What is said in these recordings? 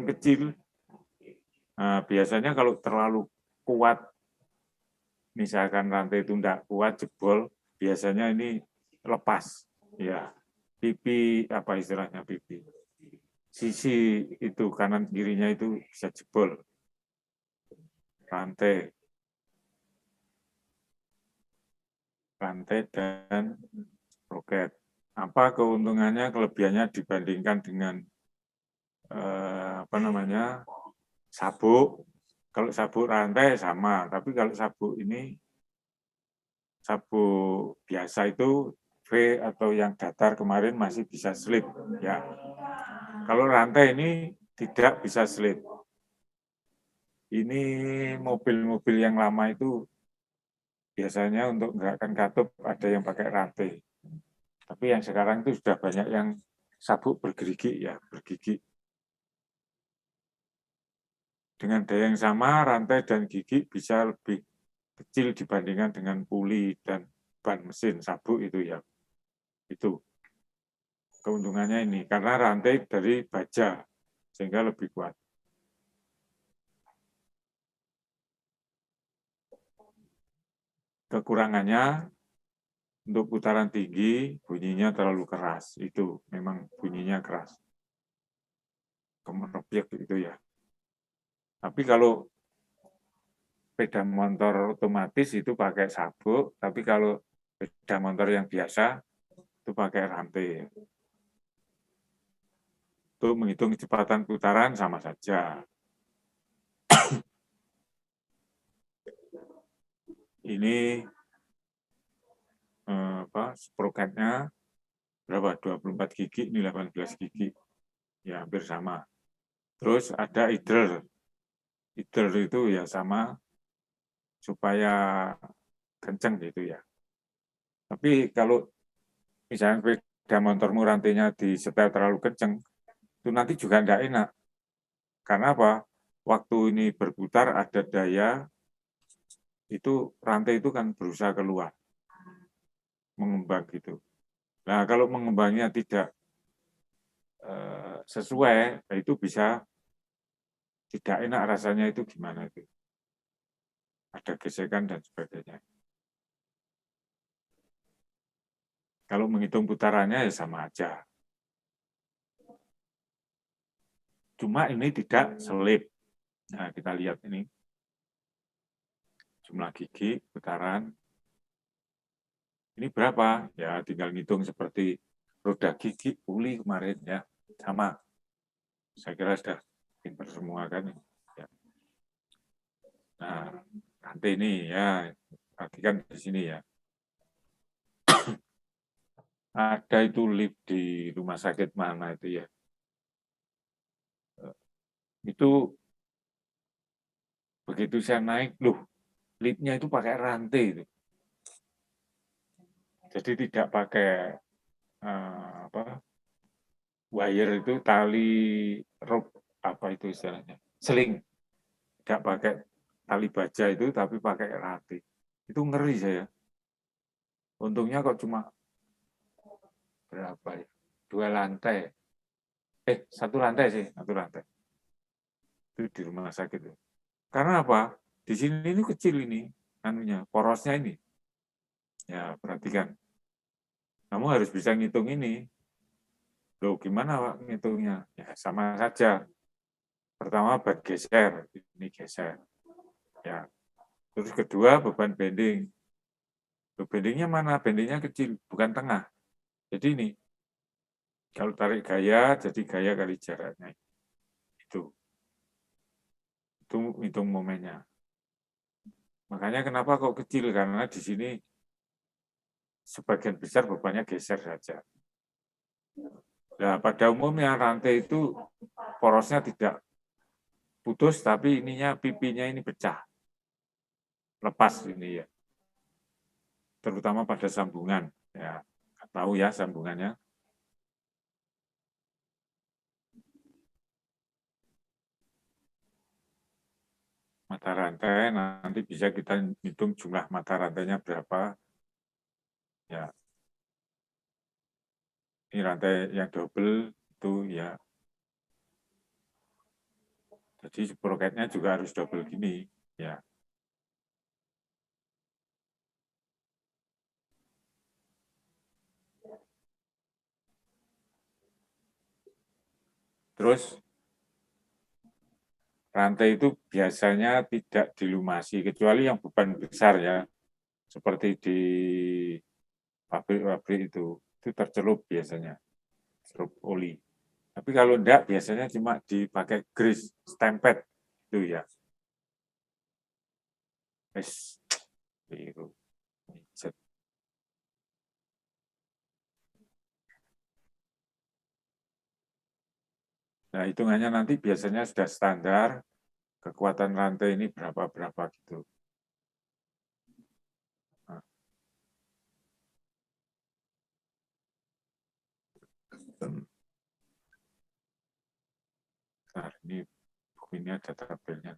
kecil. Nah, biasanya kalau terlalu kuat, misalkan rantai itu tidak kuat, jebol, biasanya ini lepas. Ya, pipi, apa istilahnya pipi. Sisi itu, kanan kirinya itu bisa jebol. Rantai dan sproket. Apa keuntungannya, kelebihannya dibandingkan dengan sabuk? Kalau sabuk rantai sama, tapi kalau sabuk ini, sabuk biasa itu V atau yang datar kemarin masih bisa slip, ya. Kalau rantai ini tidak bisa slip. Ini mobil-mobil yang lama itu biasanya untuk gerakan katup ada yang pakai rantai. Tapi yang sekarang itu sudah banyak yang sabuk bergerigi, ya, bergigi. Dengan daya yang sama, rantai dan gigi bisa lebih kecil dibandingkan dengan puli dan ban mesin sabuk itu, ya. Itu keuntungannya ini, karena rantai dari baja sehingga lebih kuat. Kekurangannya, untuk putaran tinggi bunyinya terlalu keras, itu memang bunyinya keras, kemerobyek itu, ya. Tapi kalau sepeda motor otomatis itu pakai sabuk, tapi kalau sepeda motor yang biasa itu pakai rantai. Untuk menghitung kecepatan putaran sama saja. Ini sproketnya berapa? 24 gigi, ini 18 gigi. Ya, hampir sama. Terus ada idler. Idler itu ya sama, supaya kenceng gitu, ya. Tapi kalau misalnya sepeda motormu rantainya disetel terlalu kenceng, itu nanti juga tidak enak. Karena apa? Waktu ini berputar ada daya, itu rantai itu kan berusaha keluar, mengembang gitu. Nah, kalau mengembangnya tidak sesuai, itu bisa tidak enak rasanya, itu gimana itu. Ada gesekan dan sebagainya. Kalau menghitung putarannya ya sama aja. Cuma ini tidak selip. Nah, kita lihat ini. Jumlah gigi, putaran. Ini berapa? Ya, tinggal ngitung seperti roda gigi puli kemarin, ya. Sama. Saya kira sudah pinter semua kan. Ya. Nah, nanti ini ya, perhatikan di sini ya. Ada itu lift di rumah sakit mana itu, ya. Itu begitu saya naik, loh, liftnya itu pakai rantai itu. Jadi tidak pakai wire itu, tali rope, apa itu istilahnya, seling. Tidak pakai tali baja itu, tapi pakai rantai. Itu ngeri saya. Untungnya kok cuma berapa ya? 2 lantai. Satu lantai sih, satu lantai. Itu di rumah sakit. Karena apa? Di sini ini kecil ini, anunya, porosnya ini. Ya, perhatikan. Kamu harus bisa ngitung ini. Loh, gimana Pak ngitungnya? Ya, sama saja. Pertama, ban geser. Ini geser. Ya. Terus kedua, beban bending. Loh, bendingnya mana? Bendingnya kecil, bukan tengah. Jadi ini, kalau tarik gaya, jadi gaya kali jaraknya. Itu hitung momennya. Makanya kenapa kok kecil? Karena di sini sebagian besar bebannya geser saja. Nah, pada umumnya rantai itu porosnya tidak putus, tapi ininya, pipinya ini pecah. Lepas ini, ya. Terutama pada sambungan. Ya, tahu ya sambungannya. Mata rantai, nanti bisa kita hitung jumlah mata rantainya berapa. Ya, ini rantai yang double itu, ya, Jadi sproketnya juga harus double gini, ya. Terus rantai itu biasanya tidak dilumasi, kecuali yang beban besar ya, seperti di pabrik-pabrik itu tercelup biasanya, celup oli. Tapi kalau enggak, biasanya cuma dipakai grease, stempet, itu ya. Wes, biru. Nah, hitungannya nanti biasanya sudah standar, kekuatan rantai ini berapa-berapa gitu. Nah, ini buku ini ada tabelnya.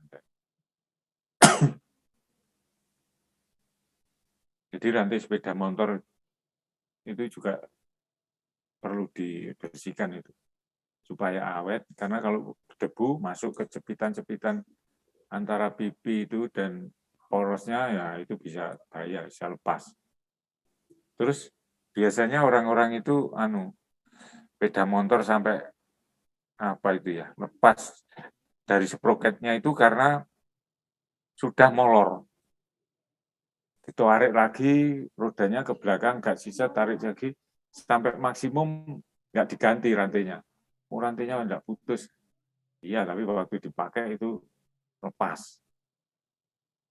Jadi rantai sepeda motor itu juga perlu dibersihkan itu supaya awet, karena kalau debu masuk ke cepitan-cepitan antara pipi itu dan porosnya, ya itu bisa bahaya, bisa lepas. Terus biasanya orang-orang itu sepeda motor sampai apa itu ya, lepas dari sproketnya itu karena sudah molor. Ditarik lagi, rodanya ke belakang, nggak sisa, tarik lagi, sampai maksimum nggak diganti rantainya. Rantainya nggak putus. Iya, tapi waktu dipakai itu lepas.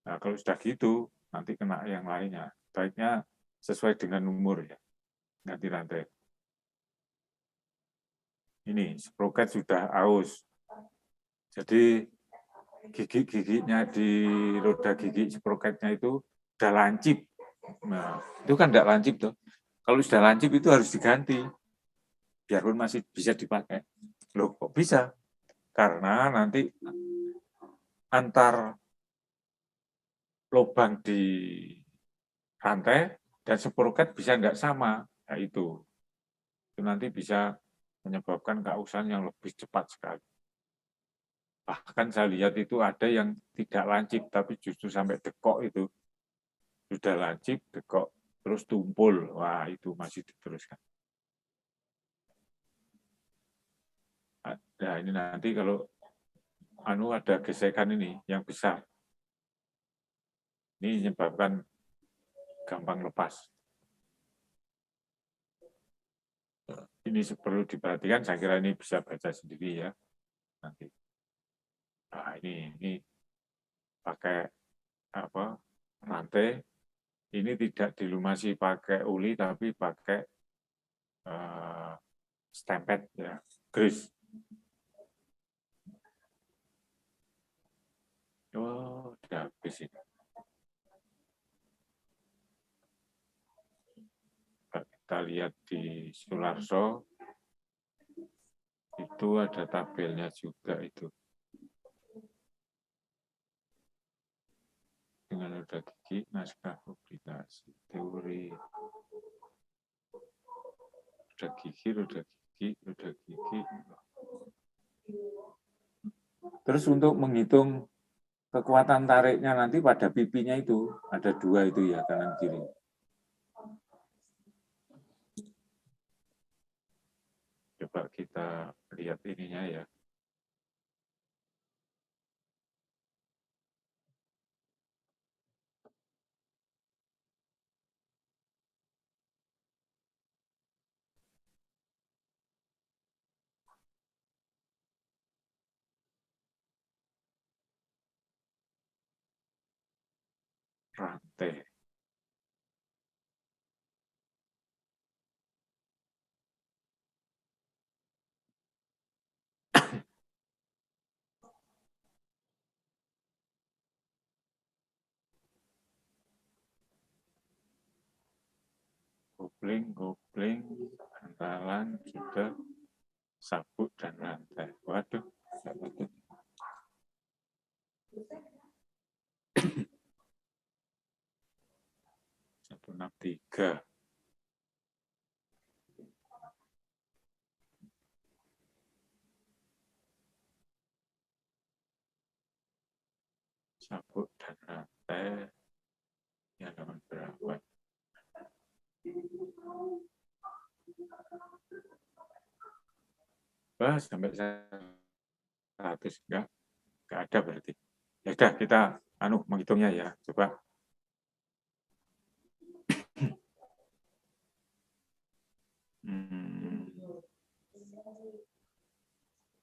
Nah, kalau sudah gitu, nanti kena yang lainnya. Baiknya sesuai dengan umur ya, ganti rantai. Ini, sproket sudah aus. Jadi gigi-giginya di roda gigi sproketnya itu udah lancip. Nah, itu kan tidak lancip tuh. Kalau sudah lancip itu harus diganti, biarpun masih bisa dipakai. Loh, kok bisa? Karena nanti antar lubang di rantai dan sproket bisa nggak sama. Nah, itu nanti bisa menyebabkan keausan yang lebih cepat sekali. Bahkan saya lihat itu ada yang tidak lancip, tapi justru sampai dekok itu. Sudah lancip, dekok, terus tumpul. Wah, itu masih diteruskan. Nah, ini nanti kalau ada gesekan ini yang besar. Ini menyebabkan gampang lepas. Ini perlu diperhatikan, saya kira ini bisa baca sendiri ya nanti. Nah, ini pakai apa rantai, ini tidak dilumasi pakai uli tapi pakai uh, stempet ya, grease. Oh, udah habis ini. Kita lihat di Sularso, itu ada tabelnya juga itu. Dengan roda gigi, naskah publikasi, teori. Roda gigi, roda gigi, roda gigi. Terus untuk menghitung kekuatan tariknya nanti pada pipinya itu, ada dua itu ya, kanan kiri. Coba kita lihat ininya ya. Rantai. Gopling, bantalan, juga sabuk dan rantai. Waduh, betul. 163. sabuk dan rantai di halaman berapa? Wah, sampai 100 enggak ada berarti. Ya udah kita menghitungnya ya. Coba.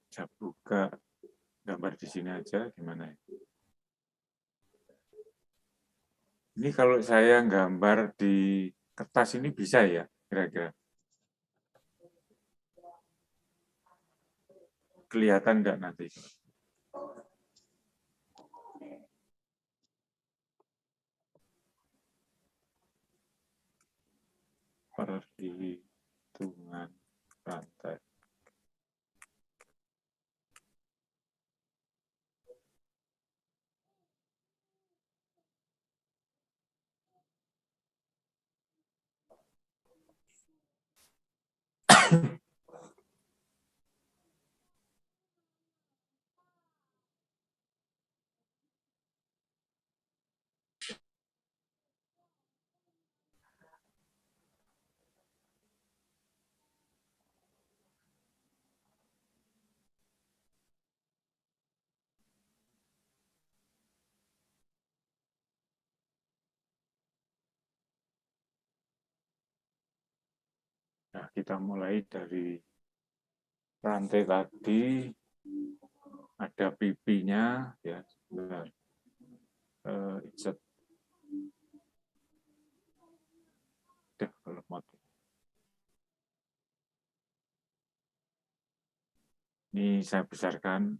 Saya buka gambar di sini aja gimana ya? Ini kalau saya gambar di kertas ini bisa ya kira-kira? Kelihatan enggak nanti? Perhitungan rantai. Nah, kita mulai dari rantai tadi, ada pipinya, ya, sebentar. Insert. Kalau ini saya besarkan.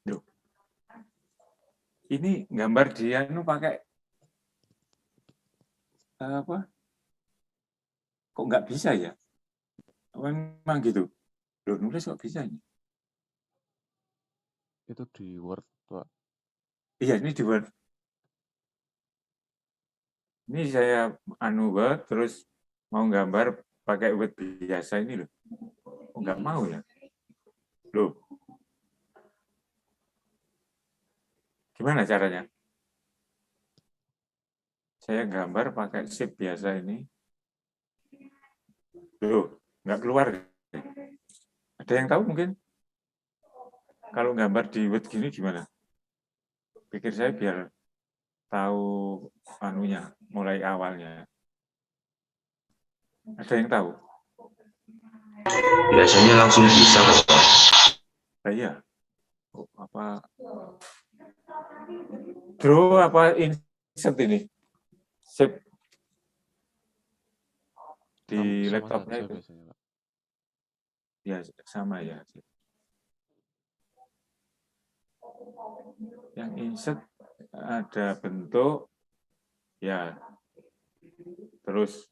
Duh. Ini gambar dia pakai apa? Kok nggak bisa ya? Memang gitu. Loh, nulis kok bisa ini? Itu di Word, Pak. Iya, ini di Word. Ini saya Word, terus mau gambar pakai Word biasa ini loh. Kok nggak mau ya? Loh. Gimana caranya? Saya gambar pakai sheet biasa ini. Loh, nggak keluar. Ada yang tahu mungkin? Kalau gambar di Word gini gimana? Pikir saya biar tahu mulai awalnya. Ada yang tahu? Biasanya langsung bisa, Pak. Iya. Apa draw apa insert ini? Save di Sama laptopnya saja itu. biasanya, Pak. Ya, sama ya. Yang insert ada bentuk, ya. Terus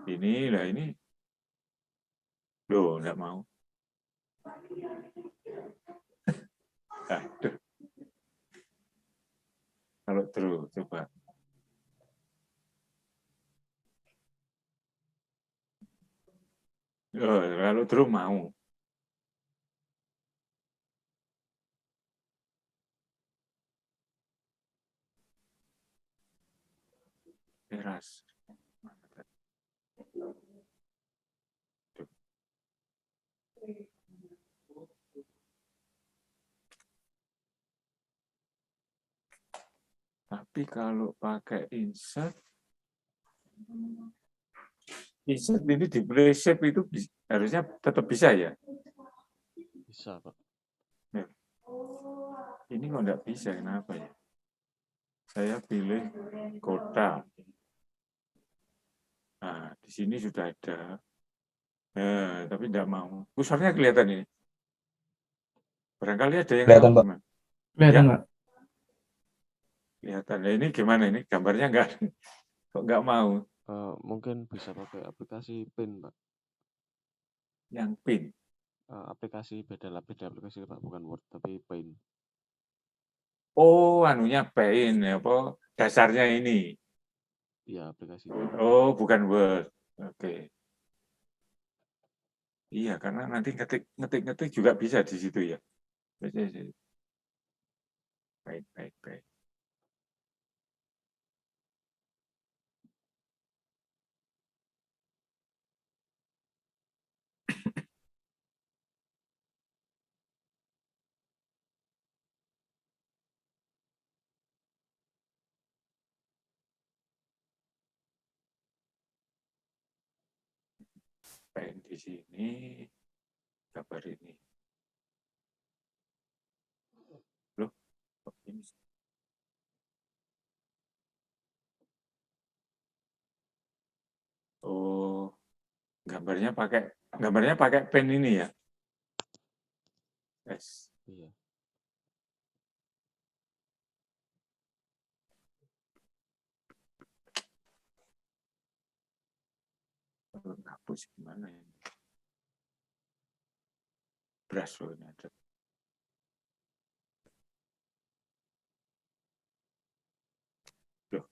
ini, loh, enggak mau. Aduh. Kalau draw, coba. Oh, kalau draw mau. Teras. Tapi kalau pakai insert, T-shirt ini di play shape itu harusnya tetap bisa ya. Bisa, Pak. Ya. Ini kok nggak bisa, kenapa ya? Saya pilih kota. Nah, di sini sudah ada. Tapi nggak mau. Kursornya kelihatan ini. Barangkali ada yang Kelihatan, tahu Pak. gimana. Kelihatan Ya. Pak. Kelihatan. Nah, ini gimana ini? Gambarnya nggak, kok nggak mau. Mungkin bisa pakai aplikasi PIN, Pak. Yang pin. Aplikasi beda aplikasi, Pak, bukan Word tapi PIN. Oh, anunya paint ya, apa? Dasarnya ini. Iya, aplikasi. Oh, bukan Word. Oke. Iya, karena nanti ngetik juga bisa di situ ya. Baik, baik, baik. Paint di sini, gambar ini. Loh, kok ini? Oh, gambarnya pakai pen ini ya. Yes. Iya. Hapus gimana ini? Brush loh ini ada. Loh.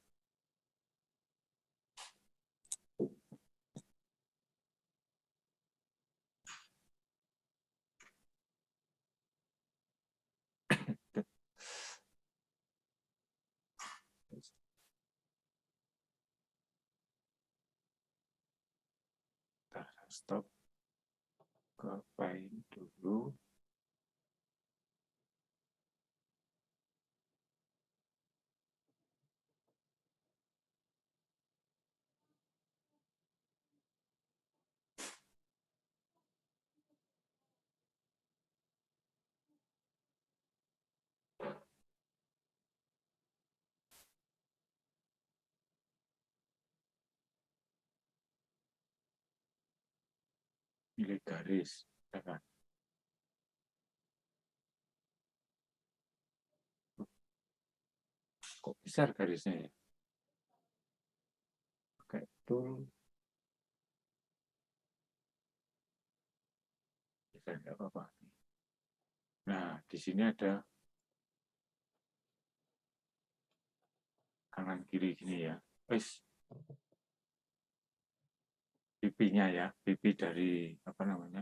Stop ke paint dulu. Pilih garis, ya kan? Kok besar garisnya ya? Pakai tool. Bisa nggak apa-apa. Nah, di sini ada kanan kiri gini ya. Wis, pipinya ya, pipi dari apa namanya?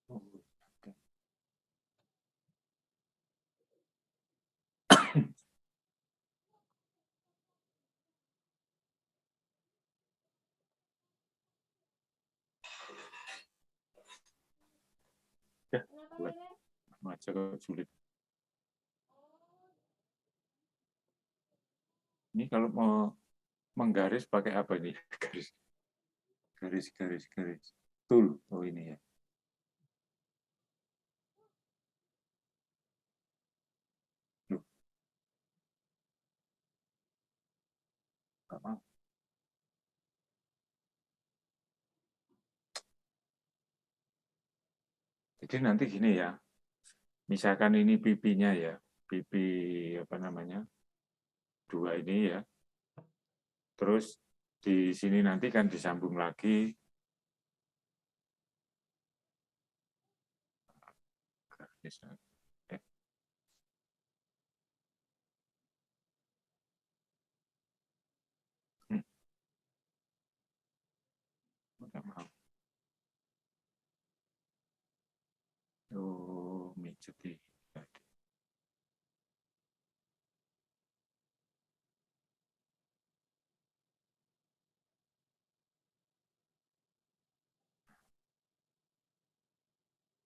Oh, oke. Ya, buat macam sulit. Ini kalau mau menggaris pakai apa nih? Garis. Tool. Oh ini ya. Loh, nggak mau. Jadi nanti gini ya. Misalkan ini pipinya ya. Pipi apa namanya? Dua ini ya. Terus di sini nanti kan disambung lagi. Garis. Hmm, nggak mau. Oh, mijeti.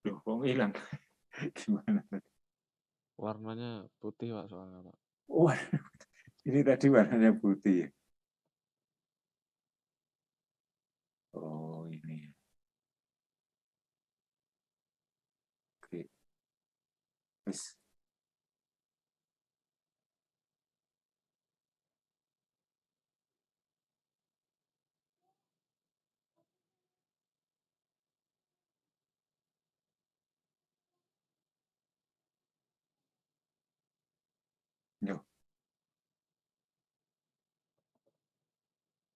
Loh, kok hilang? Gimana? Warnanya putih Pak soalnya Pak. Wah, ini tadi warnanya putih ya? Oh, ini. Oke. Wis. Yo,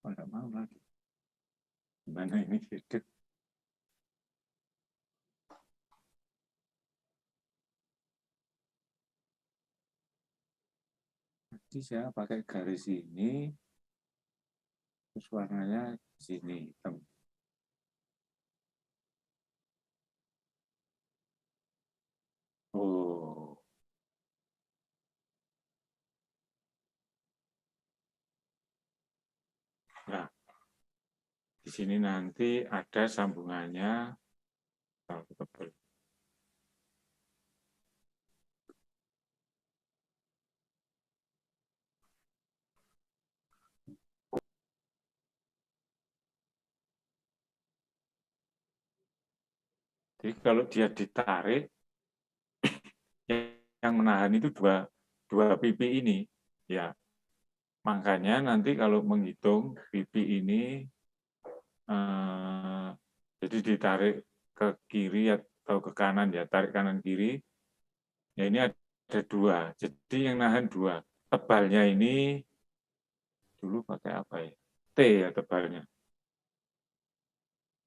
oh, enggak mau lagi. Gimana ini? Hidup. Jadi saya pakai garis ini, terus warnanya di sini hitam. Oh, nah, di sini nanti ada sambungannya. Kalau tebal. Jadi kalau dia ditarik, yang menahan itu dua pipi ini, ya. Makanya nanti kalau menghitung pipi ini, jadi ditarik ke kiri atau ke kanan ya, tarik kanan kiri. Ya ini ada dua, jadi yang nahan dua. Tebalnya ini dulu pakai apa ya? T ya tebalnya.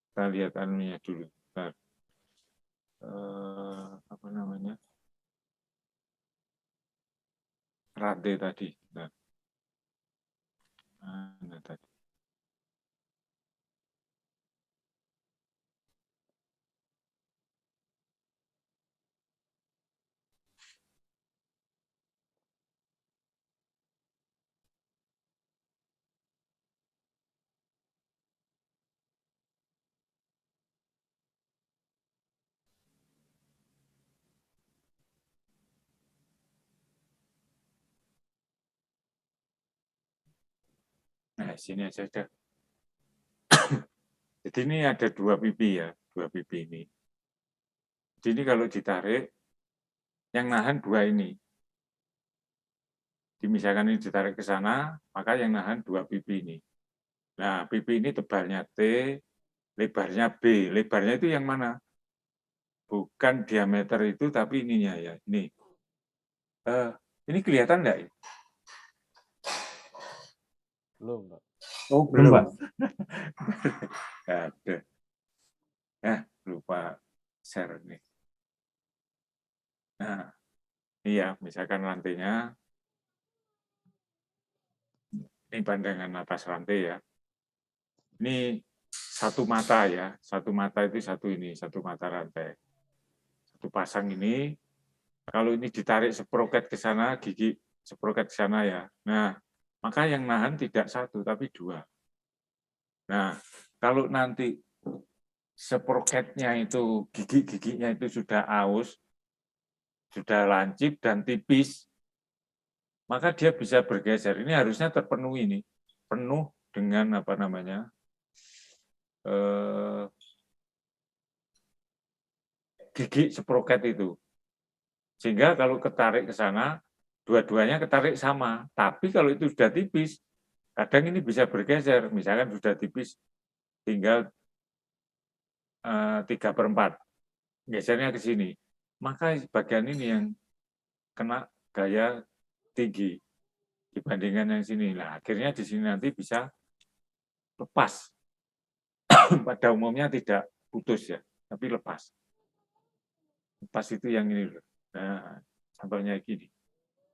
Kita lihat anunya dulu. Bentar. Apa namanya? Rantai tadi. Nah, tadi. Nah, sini aja ada. Jadi ini ada dua pipi ya, dua pipi ini. Jadi ini kalau ditarik, yang nahan dua ini. Misalkan ini ditarik ke sana, maka yang nahan dua pipi ini. Nah, pipi ini tebalnya T, lebarnya B. Lebarnya itu yang mana? Bukan diameter itu, tapi ininya ya. Ini kelihatan nggak? Belum Pak. Oh, belum, Pak. Ada. Lupa share nih. Nah, iya, misalkan lantainya, ini pandangan atas lantai ya. Ini satu mata ya, satu mata itu satu mata rantai. Satu pasang ini, kalau ini ditarik seproket ke sana, gigi seproket ke sana ya. Nah, maka yang nahan tidak satu, tapi dua. Nah, kalau nanti seproketnya itu, gigi-giginya itu sudah aus, sudah lancip dan tipis, maka dia bisa bergeser. Ini harusnya terpenuhi ini, penuh dengan apa namanya, gigi seproket itu. Sehingga kalau ketarik ke sana, dua-duanya ketarik sama. Tapi kalau itu sudah tipis, kadang ini bisa bergeser. Misalkan sudah tipis, tinggal 3/4. Gesernya ke sini. Maka bagian ini yang kena gaya tinggi dibandingkan yang sini. Nah, akhirnya di sini nanti bisa lepas. Pada umumnya tidak putus ya, tapi lepas. Lepas itu yang ini. Nah, contohnya gini.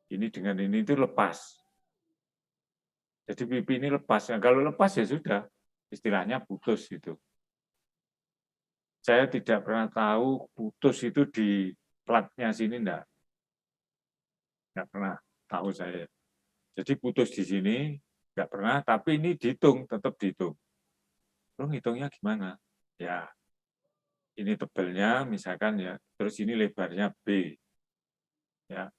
Ini dengan ini itu lepas. Jadi pipi ini lepas. Nah, kalau lepas ya sudah, istilahnya putus itu. Saya tidak pernah tahu putus itu di platnya sini enggak pernah tahu saya. Jadi putus di sini enggak pernah, tapi ini dihitung, tetap dihitung. Lo ngitungnya gimana? Ya, ini tebelnya misalkan ya, terus ini lebarnya B. Ya.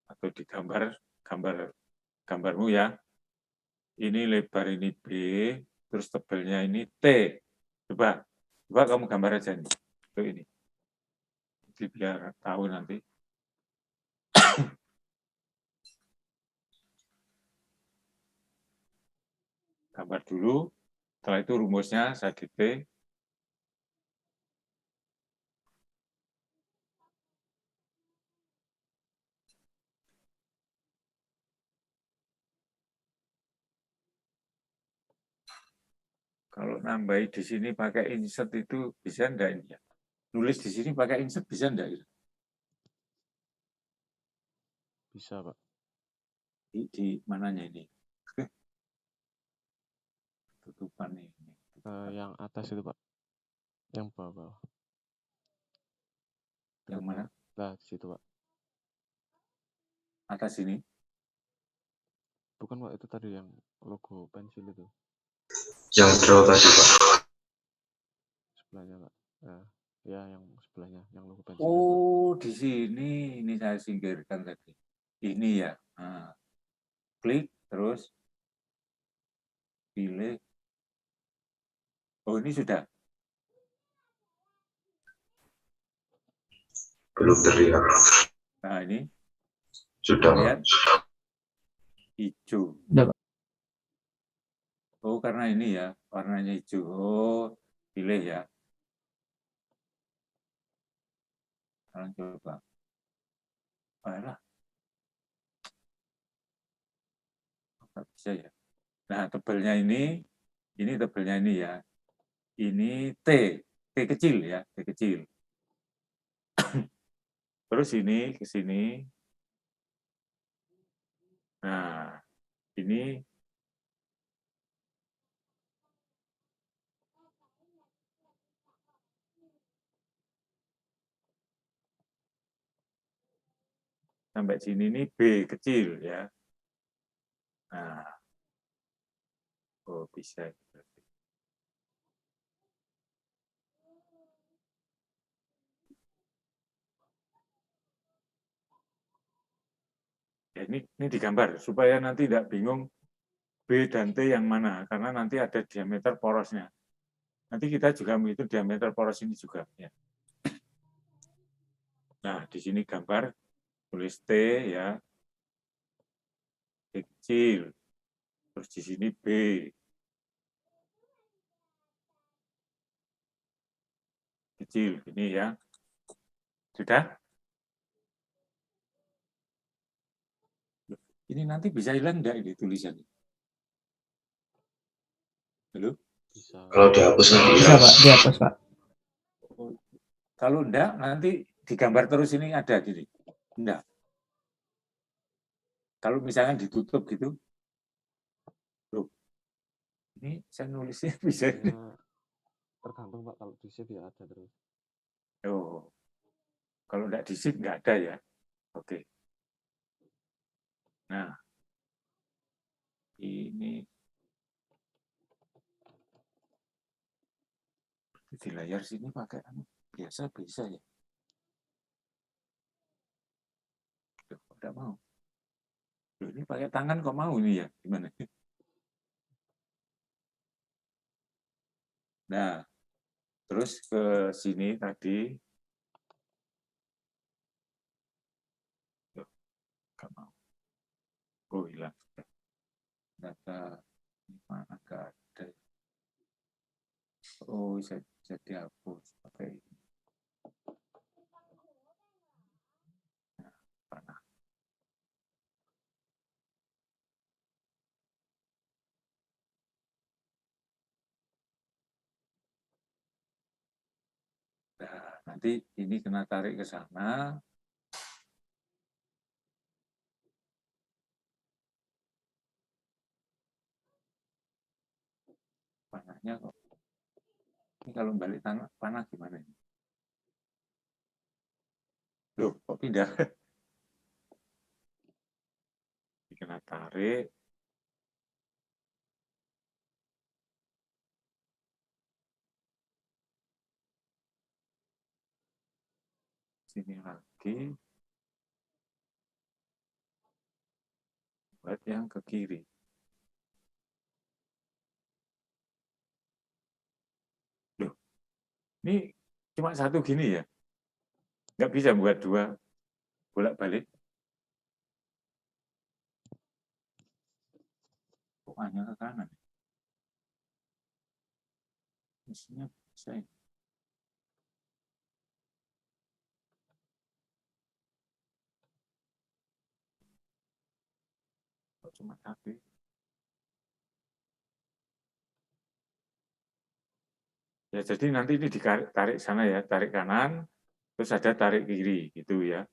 Atau di gambarmu ya. Ini lebar ini B, terus tebelnya ini T. Coba kamu gambar aja nih. Tuh ini. Jadi biar tahu nanti. Gambar dulu, setelah itu rumusnya saya dikte. Kalau nambahi di sini pakai insert itu bisa enggak ini ya? Nulis di sini pakai insert bisa enggak? Bisa, Pak. Di mananya ini? Tutupan ini. Yang atas itu, Pak. Yang bawah. Yang mana? Nah, di situ, Pak. Atas ini? Bukan, Pak. Itu tadi yang logo pensil itu. Yang draw tadi, Pak. Sebelahnya, Pak. Nah, ya, yang sebelahnya. Yang logo pensil itu, Pak. Oh, di sini. Ini saya singkirkan tadi. Ini ya. Nah, klik, terus pilih. Oh, ini sudah. Belum terlihat. Nah, ini Sudah, Pak. lihat. Hijau. Udah, Pak. Oh, karena ini ya. Warnanya hijau. Oh, pilih ya. Sekarang coba. Alah. Nggak bisa ya. Nah, tebelnya ini tebelnya ini ya. Ini T kecil ya, T kecil. Terus ini ke sini. Nah, ini sampai sini ini B kecil ya. Nah, oh bisa. Ya, ini digambar supaya nanti tidak bingung B dan T yang mana, karena nanti ada diameter porosnya. Nanti kita juga menghitung diameter poros ini juga. Ya. Nah, di sini gambar tulis T ya, T kecil, terus di sini B. Kecil, ini ya. Sudah? Ini nanti bisa hilang enggak ini tulisan? Halo? Bisa. Kalau dihapus nanti Bisa, hilang. Pak. Dihapus, Pak. Kalau enggak, nanti digambar terus ini ada gini. Enggak. Kalau misalkan ditutup gitu, loh, ini saya nulisnya bisa. Ya, tergantung, Pak. Kalau di sini ya ada terus. Oh, kalau enggak di sheet enggak ada ya. Oke. Nah, ini di layar sini pakai biasa bisa ya. Loh, kok enggak mau. Loh, ini pakai tangan kok mau ini ya? Gimana? Nah, terus ke sini tadi. Loh, enggak mau. Oh, hilang. Data mana enggak ada. Oh, bisa dihapus pakai ini. Panah. Nah, nanti ini kena tarik ke sana. Panahnya kok. Ini kalau balik tanah, panah gimana ini? Loh, kok pindah? Kena tarik. Sini lagi. Buat yang ke kiri. Loh, ini cuma satu gini ya? Nggak bisa buat dua bolak-balik? Kok hanya ke kanan? Mestinya bisa ini. Kok cuma satu? Ya, jadi nanti ini ditarik sana ya, tarik kanan, terus ada tarik kiri, gitu ya.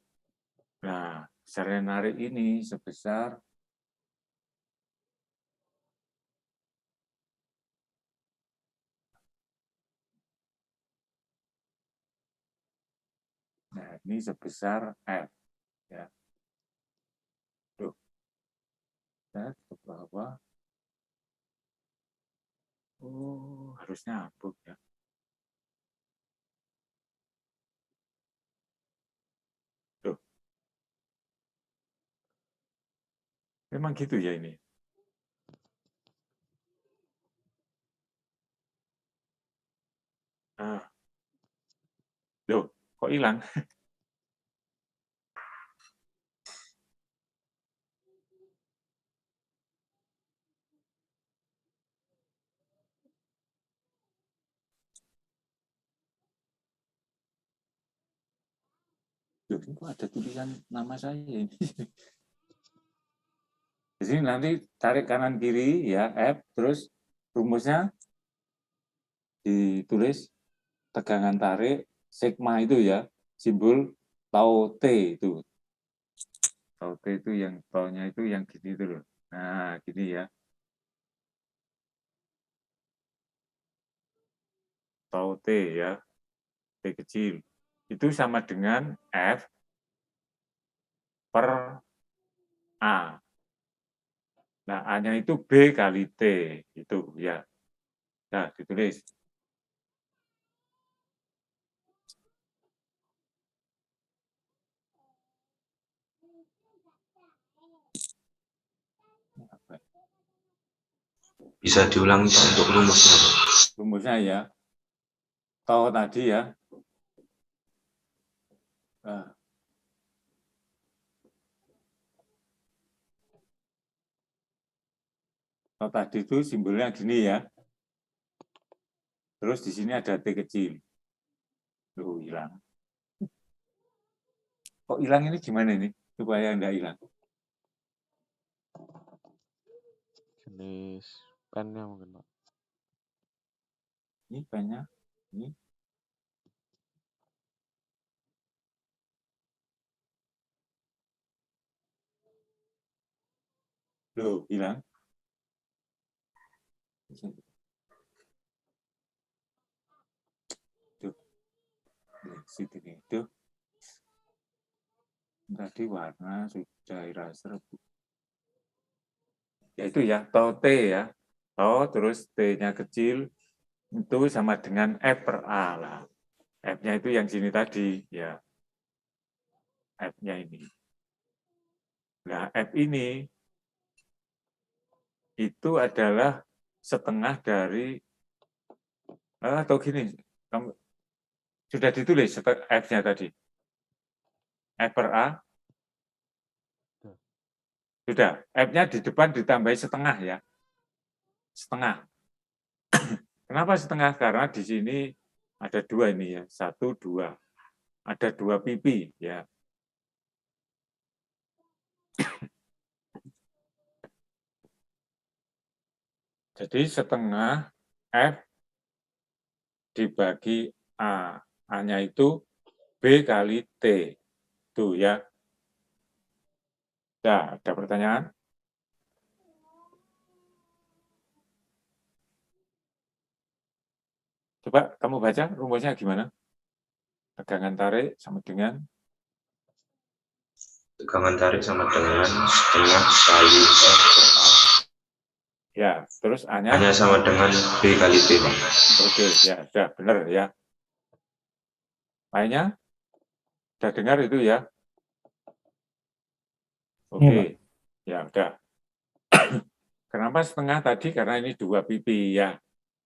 Nah, cara narik ini sebesar ini sebesar F. Ya. Tuh. Kita ke bawah. Oh, harusnya nyambung ya. Tuh. Memang gitu ya ini. Ah. Loh, kok hilang? Loh, ini kok ada tulisan nama saya ini? Di sini nanti tarik kanan kiri ya, F, terus rumusnya ditulis tegangan tarik sigma itu ya, simbol tau T itu. Tau T itu yang taunya itu yang gini itu loh. Nah, gini ya. Tau T ya, T kecil. Itu sama dengan F per A. Nah, A-nya itu B kali T, itu ya. Nah, ditulis. Bisa diulangi untuk rumusnya, Pak. Rumusnya ya. Tau tadi ya. Nah, tau tadi itu simbolnya gini ya. Terus di sini ada T kecil. Tuh, hilang. Kok hilang ini gimana ini? Supaya enggak hilang. Jenis pennya mungkin, Pak. Ini pennya. Ini. Loh, hilang. Tuh. Situ nih. Tuh. Tadi warna sudah eraser. Ya itu ya, tau T ya. Tau terus T-nya kecil itu sama dengan F per A lah. F-nya itu yang sini tadi ya. F-nya ini. Nah, F ini itu adalah setengah dari atau gini, kamu sudah ditulis F-nya tadi. F per A. Sudah, F-nya di depan ditambahi setengah ya. Setengah. Kenapa setengah? Karena di sini ada dua ini ya. 1, 2. Ada 2 pipi ya. Jadi setengah F dibagi A. A-nya itu B kali T. Tuh ya. Nah, ada pertanyaan? Coba kamu baca rumusnya gimana? Tegangan tarik sama dengan? Tegangan tarik sama dengan setengah kali F per A. Ya, terus A-nya? A-nya sama dengan B kali T, Pak. Oke, ya, sudah benar ya. A-nya? Udah dengar itu ya? Iya, Pak. Oke, ya udah. Kenapa setengah tadi? Karena ini 2 pipi ya.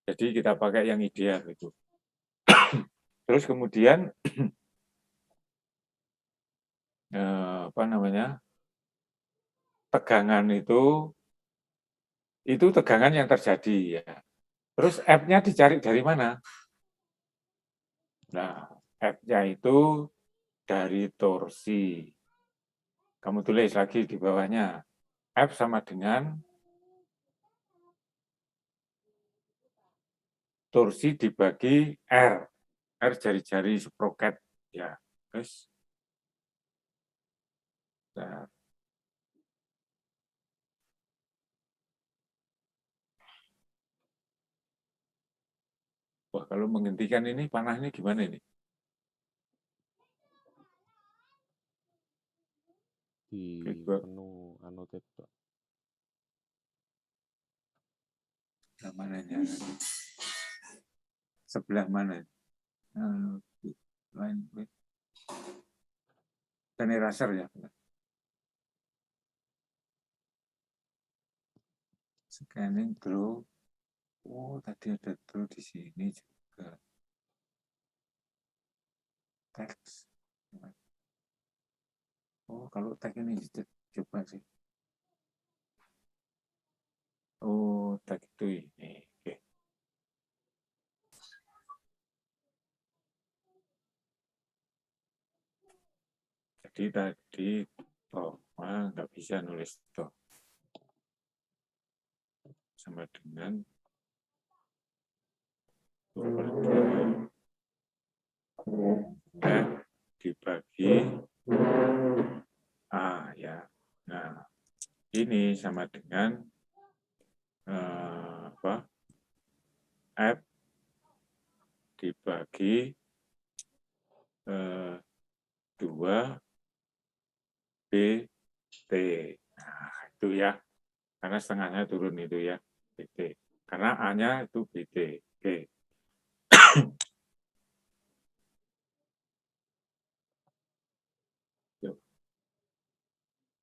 Jadi kita pakai yang ideal itu. Terus kemudian apa namanya? Tegangan itu tegangan yang terjadi ya. Terus F-nya dicari dari mana? Nah, F-nya itu dari torsi. Kamu tulis lagi di bawahnya. F sama dengan torsi dibagi R. R jari-jari sproket. Ya, terus. Nah, wah, kalau menghentikan ini panahnya gimana ini? Di Feedback. menu annotate, Pak. Sebelah mananya? Sebelah mana? Line with eraser ya. Scanning draw. Oh, tadi ada draw di sini juga. Teks. Oh, kalau tag ini coba sih. Oh, tag itu ini. Oke. Jadi tadi nggak bisa nulis toh sama dengan dibagi A ya. Nah, ini sama dengan apa? F dibagi 2 BT. Nah, itu ya. Karena setengahnya turun itu ya, BT. Karena A-nya itu BT. Oke.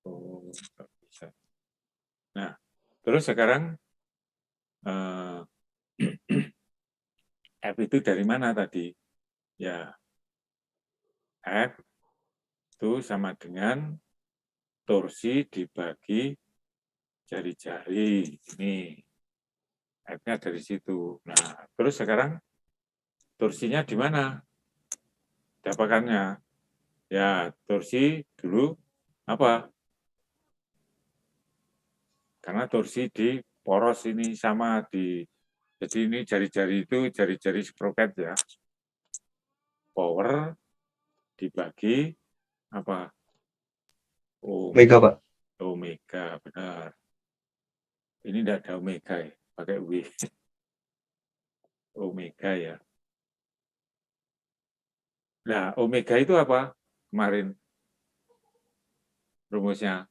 Oh, nggak bisa. Nah, terus sekarang F itu dari mana tadi? Ya, F itu sama dengan torsi dibagi jari-jari. Ini F-nya dari situ. Nah, terus sekarang torsinya di mana? Dapatkannya. Ya, torsi dulu apa? Karena torsi di poros ini sama di, jadi ini jari-jari itu jari-jari sproket ya. Power dibagi apa? Omega, Pak. Omega, benar. Ini tidak ada omega ya, pakai W. Omega ya. Nah, omega itu apa kemarin rumusnya?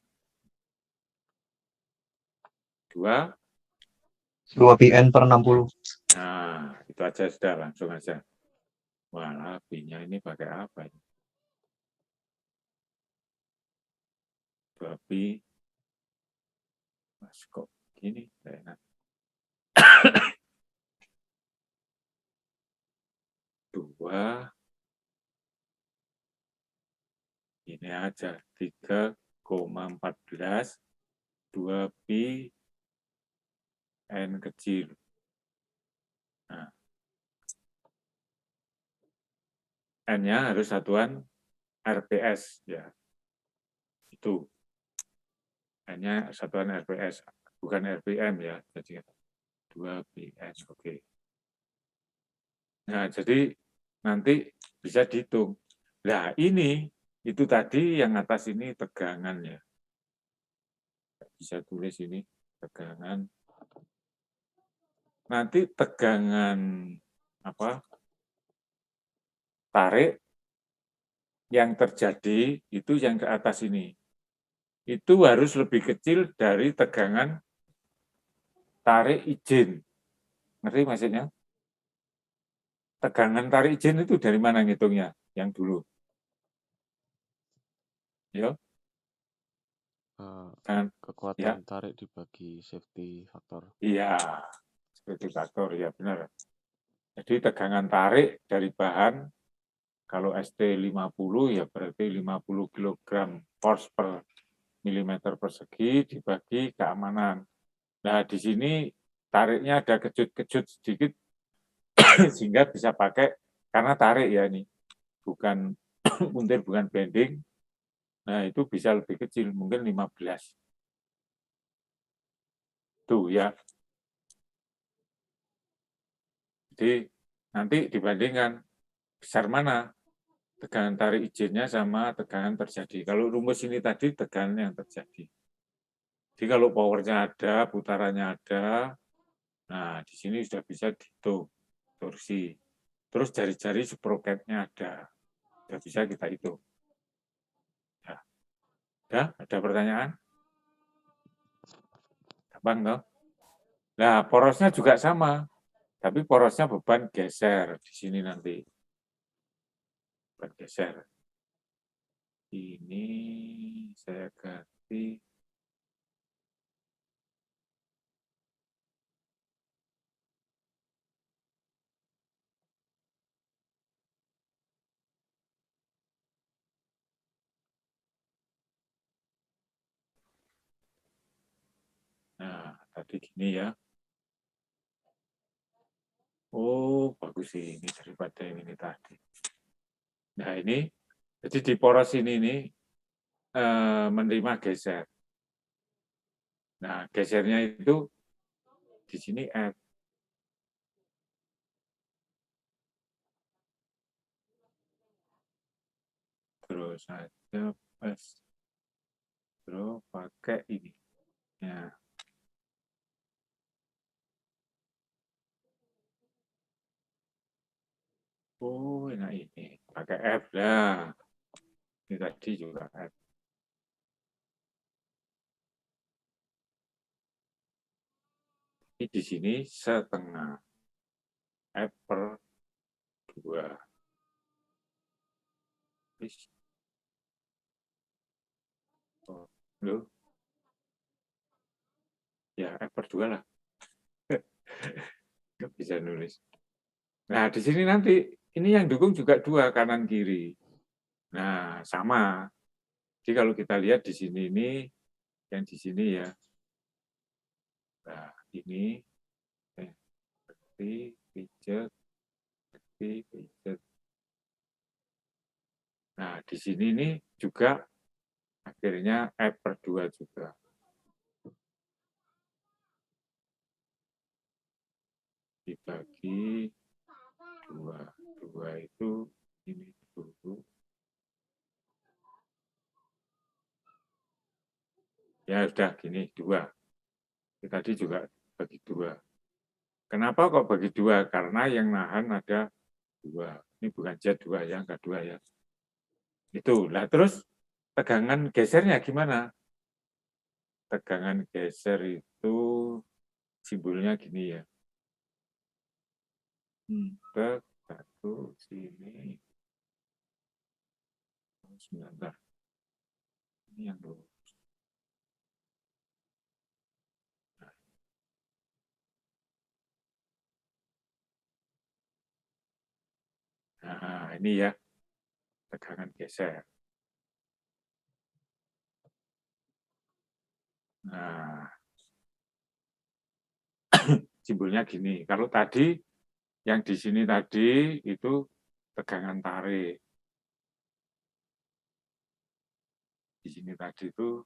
2. 2 PN per 60. Nah, itu aja sudah, langsung aja. Wah, B-nya ini pakai apa ini? 2 pi. Mas, kok gini? Enak. 2. Ini aja. 3,14. 2 pi N kecil. Nah, N-nya harus satuan RPS ya. Itu. N-nya satuan RPS, bukan RPM ya. Jadi 2 PN. Oke. Nah, jadi nanti bisa dihitung. Nah, ini itu tadi yang atas ini tegangan ya. Bisa tulis ini tegangan. Nanti tegangan apa? Tarik yang terjadi itu yang ke atas ini. Itu harus lebih kecil dari tegangan tarik izin. Ngerti maksudnya? Tegangan tarik izin itu dari mana ngitungnya? Yang dulu. Ya, Eh, kan? Ya, kekuatan tarik dibagi safety faktor. iya, seperti faktor, ya benar. Jadi tegangan tarik dari bahan, kalau ST 50 ya berarti 50 kg force per milimeter persegi dibagi keamanan. Nah, di sini tariknya ada kejut-kejut sedikit sehingga bisa pakai karena tarik ya ini, bukan puntir, bukan bending. Nah, itu bisa lebih kecil, mungkin 15. Tuh ya. Jadi nanti dibandingkan besar mana tegangan tarik izinnya sama tegangan terjadi. Kalau rumus ini tadi tegangan yang terjadi. Jadi kalau powernya ada, putarannya ada, nah di sini sudah bisa dihitung torsi. Terus jari-jari sproketnya ada, sudah bisa kita hitung. Ya, ada pertanyaan? Gampang toh? Nah, porosnya juga sama, tapi porosnya beban geser di sini nanti. Beban geser. Ini saya ganti. Nah, tadi gini ya. Oh, bagus sih ini daripada yang ini tadi. Nah, ini, jadi di poros ini nih, menerima geser. Nah, gesernya itu di sini F. Terus ada pas. Terus pakai ini. Ya. Oh, nah ini. Pakai F lah. Ini tadi juga F. Ini di sini setengah. F per 2. Oh, loh. Ya, F per 2 lah. Nggak bisa nulis. Nah, di sini nanti, ini yang dukung juga 2, kanan kiri. Nah, sama. Jadi kalau kita lihat di sini ini, yang di sini ya. Nah, ini, pijet. Nah, di sini ini juga akhirnya F per 2 juga. Dibagi 2. 2 itu ini dulu. Ya sudah gini, 2. Tadi juga bagi 2. Kenapa kok bagi 2? Karena yang nahan ada 2. Ini bukan Z2 ya, enggak 2 ya. Itu. Nah, terus tegangan gesernya gimana? Tegangan geser itu simbolnya gini ya. Ke 1 sini. Sebentar. Ini yang dulu. Nah, ini ya. Tegangan geser. Nah, simbolnya gini. Kalau tadi, yang di sini tadi itu tegangan tarik. Di sini tadi itu,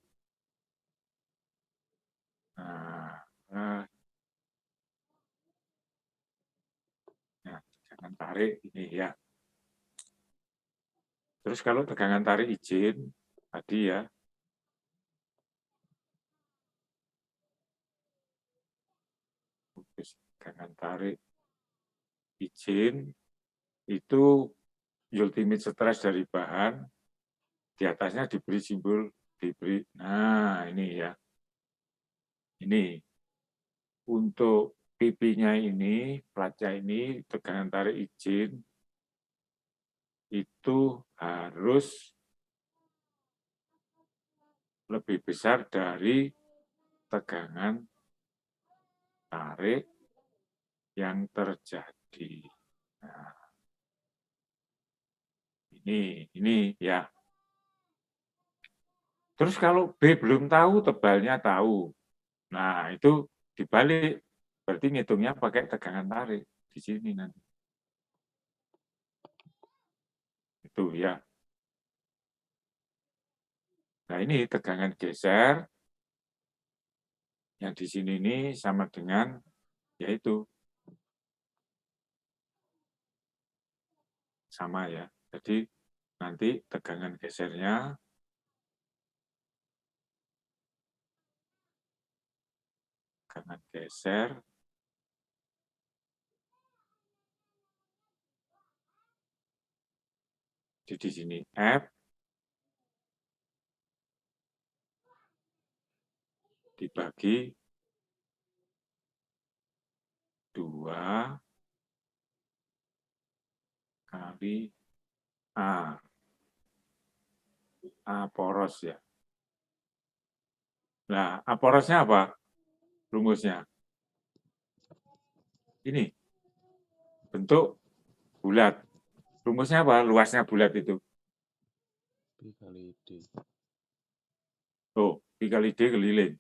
nah, tegangan tarik ini ya. Terus kalau tegangan tarik izin, tadi ya, tegangan tarik izin, itu ultimate stress dari bahan, di atasnya diberi simbol, nah ini ya, ini, untuk pipinya ini, platnya ini, tegangan tarik izin, itu harus lebih besar dari tegangan tarik yang terjadi. Nah, ini ya. Terus kalau B belum tahu, tebalnya tahu. Nah, itu dibalik. Berarti ngitungnya pakai tegangan tarik di sini nanti. Itu ya. Nah, ini tegangan geser yang di sini ini sama dengan yaitu sama ya. Jadi nanti tegangan gesernya jadi di sini F dibagi 2 kali A. A poros ya. Nah, A porosnya apa? Rumusnya. Ini. Bentuk bulat. Rumusnya apa? Luasnya bulat itu. P kali D. Oh, P kali D keliling.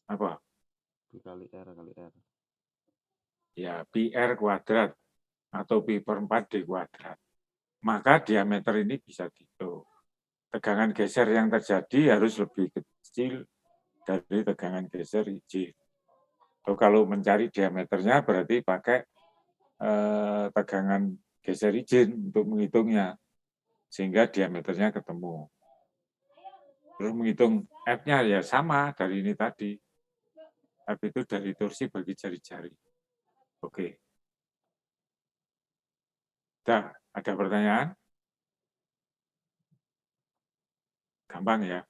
Apa? P kali R kali R. Ya, PR kuadrat atau Pi per 4 D kuadrat. Maka diameter ini bisa dihitung. Tegangan geser yang terjadi harus lebih kecil dari tegangan geser izin. Atau kalau mencari diameternya berarti pakai tegangan geser izin untuk menghitungnya. Sehingga diameternya ketemu. Terus menghitung F-nya ya sama dari ini tadi. F itu dari torsi bagi jari-jari. Oke. Dah, ada pertanyaan? Gampang ya.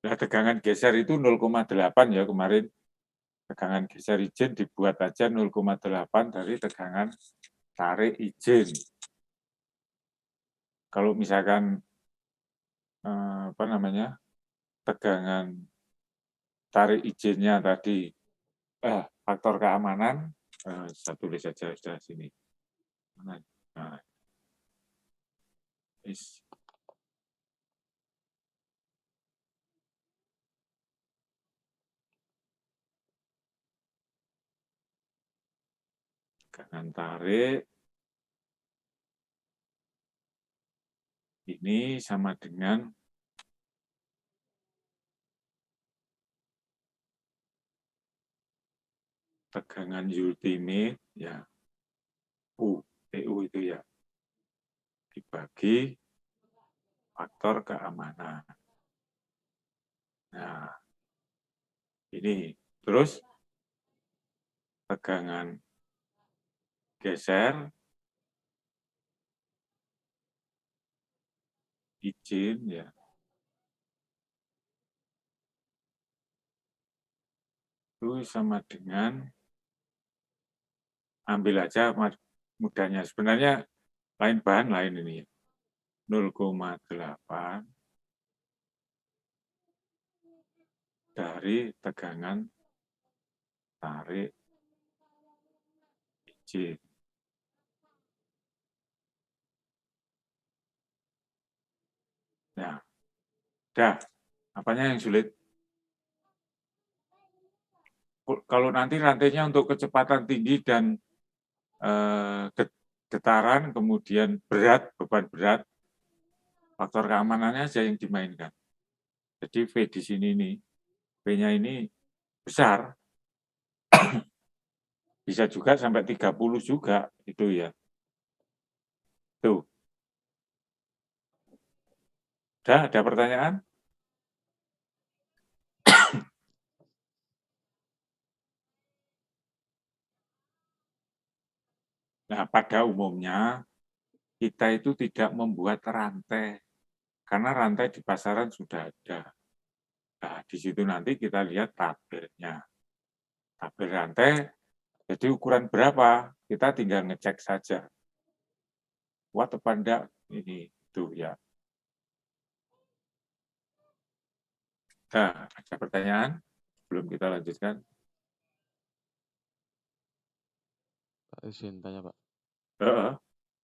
Nah, tegangan geser itu 0,8 ya kemarin. Tegangan geser izin dibuat aja 0,8 dari tegangan tarik izin. Kalau misalkan apa namanya tegangan tarik izinnya tadi faktor keamanan, saya tulis saja sudah sini. Nah, tegangan tarik ini sama dengan tegangan ultimate ya TU itu ya dibagi faktor keamanan. Nah, ini terus tegangan geser izin ya itu sama dengan ambil aja mudahnya sebenarnya lain bahan lain ini 0,8 dari tegangan tarik izin. Nah, dah, apanya yang sulit? Kalau nanti rantainya untuk kecepatan tinggi dan getaran, kemudian berat, beban berat, faktor keamanannya aja yang dimainkan. Jadi V di sini nih, V-nya ini besar, bisa juga sampai 30 juga, itu ya. Tuh. Ada pertanyaan? Nah, pada umumnya kita itu tidak membuat rantai, karena rantai di pasaran sudah ada. Nah, di situ nanti kita lihat tabelnya. Tabel rantai, jadi ukuran berapa, kita tinggal ngecek saja. Kuat apa enggak, ini tuh ya. Nah, ada pertanyaan? Belum kita lanjutkan. Pak, izin tanya Pak. Heeh.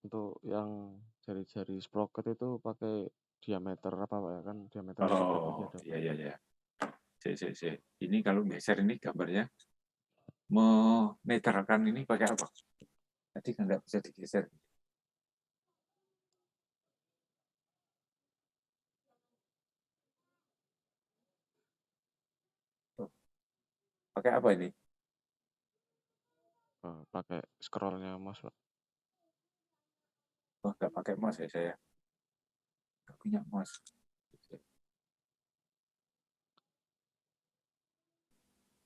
Untuk yang jari-jari sprocket itu pakai diameter apa Pak ya? Kan diameter sprocket tadi Oh, ada. iya. Ini kalau geser ini gambarnya menetralkan ini pakai apa? Tadi kan nggak bisa digeser. Oh, pakai apa ini? Pakai scrollnya mouse Pak. Oh, nggak pakai mouse ya saya. Nggak punya mouse.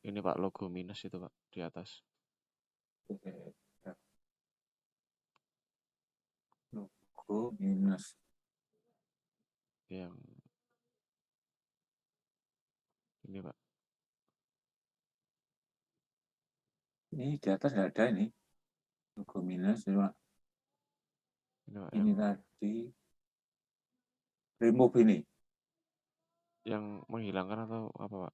Ini Pak logo minus itu Pak di atas. Logo minus. Yang ini Pak. Ini di atas nggak ada ini. Logo minus. Cuma Ini Pak ini yang tadi. Remove ini. yang menghilangkan atau apa Pak?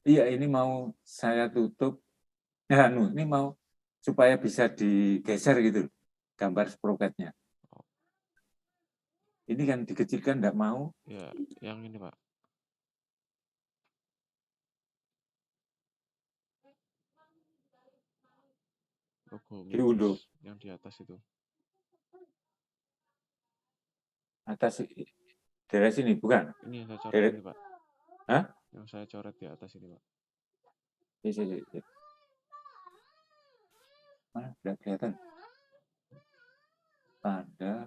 Iya, ini mau saya tutup. Nah, ini mau supaya bisa digeser gitu gambar sprocketnya. Ini kan dikecilkan nggak mau. Ya, yang ini Pak. Logo Diunduh. minus yang di atas itu. Atas daerah sini bukan? Ini yang saya coret Daerah, ini Pak. hah? Yang saya coret di atas ini Pak. Sini. Mana nggak kelihatan? Tanda.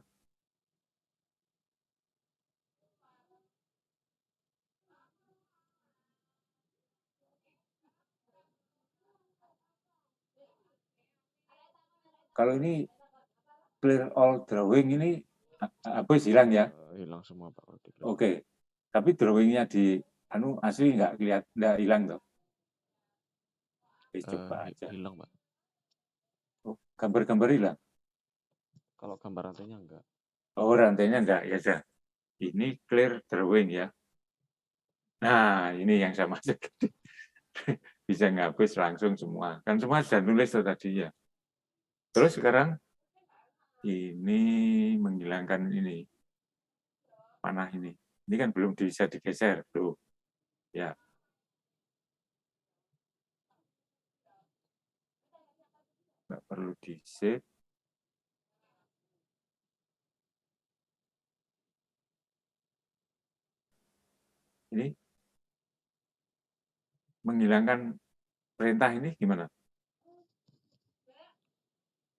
Kalau ini clear all drawing ini habis hilang ya? Hilang semua Pak. Oke. Tapi drawingnya di asli nggak kelihatan, nggak hilang tuh. Coba aja. Hilang Pak. Oh, gambar-gambar hilang. Kalau gambar rantainya enggak. Oh, rantainya enggak ya sudah. Ini clear drawing ya. Nah, ini yang sama aja. Bisa ngapus langsung semua. Kan semua sudah nulis tuh tadi ya. Terus sekarang ini menghilangkan ini. Panah ini. Ini kan belum bisa digeser tuh. Ya. Nggak perlu di-save. Ini menghilangkan perintah ini gimana?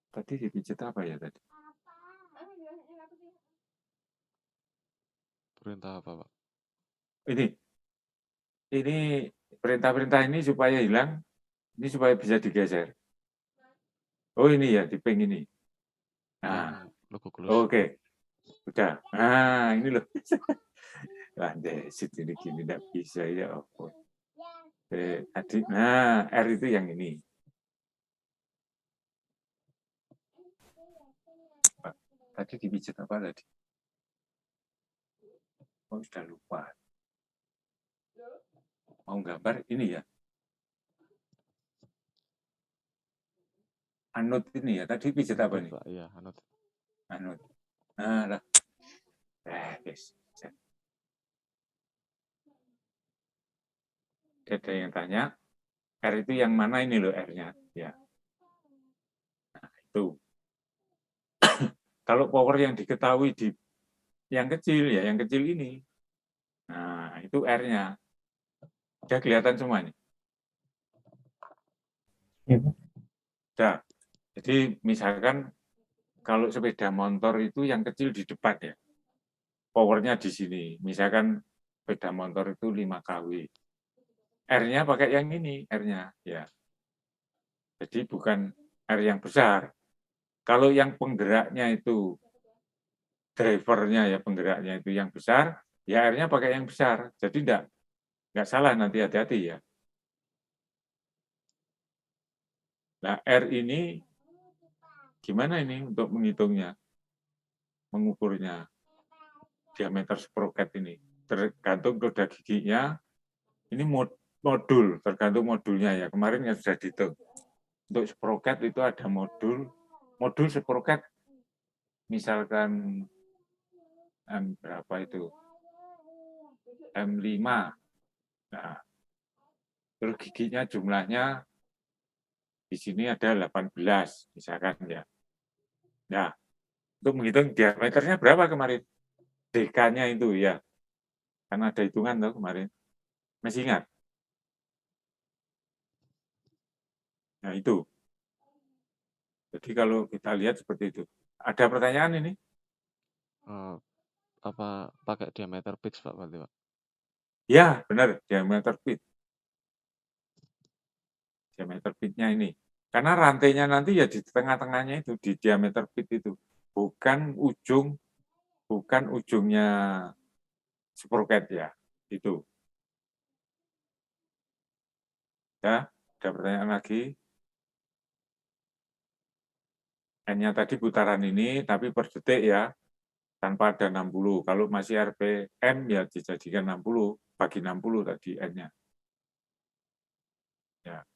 Tadi dipijit apa ya tadi? Perintah apa Pak? Ini perintah-perintah ini supaya hilang, ini supaya bisa digeser. Oh ini ya, di ping ini. Nah, Yang logo close. oke. Udah. Nah, ini loh. Wah, desit ini gini tidak bisa ya. Oh. Tadi, nah, R itu yang ini. Tadi dipijat apa tadi? Oh, sudah lupa. Mau gambar ini ya. Anut ini ya. Tadi pijat apa nih? Pak, iya, anut. Anut. Nah, lah. Guys. Ada yang tanya, R itu yang mana ini loh R-nya? Ya. Nah, itu. Kalau power yang diketahui di yang kecil ya, yang kecil ini. Nah, itu R-nya. Udah kelihatan semuanya. Udah. Jadi misalkan kalau sepeda motor itu yang kecil di depan ya. Powernya di sini. Misalkan sepeda motor itu 5 kW. R-nya pakai yang ini, R-nya ya. Jadi bukan R yang besar. Kalau yang penggeraknya itu drivernya ya, penggeraknya itu yang besar, ya R-nya pakai yang besar. Jadi enggak salah, nanti hati-hati ya. Nah, R ini gimana ini untuk menghitungnya? mengukurnya diameter sproket ini. Tergantung roda giginya, ini modul, tergantung modulnya ya. Kemarin yang sudah dihitung. Untuk sproket itu ada modul sproket misalkan berapa itu? M5. Nah, terus giginya jumlahnya di sini ada 18 misalkan ya. Nah, untuk menghitung diameternya berapa kemarin? DK-nya itu ya. Karena ada hitungan tuh kemarin. Masih ingat? Nah, itu. Jadi kalau kita lihat seperti itu. Ada pertanyaan ini? Apa pakai diameter pitch, Pak, berarti, Pak? Ya, benar. Diameter pitch. Diameter pitch-nya ini. Karena rantainya nanti ya di tengah-tengahnya itu, di diameter pitch itu. Bukan ujungnya sproket ya. Itu. Ya, ada pertanyaan lagi. N-nya tadi putaran ini, tapi per detik ya, tanpa ada 60. Kalau masih RPM ya dijadikan 60, bagi 60 tadi N-nya. Ya.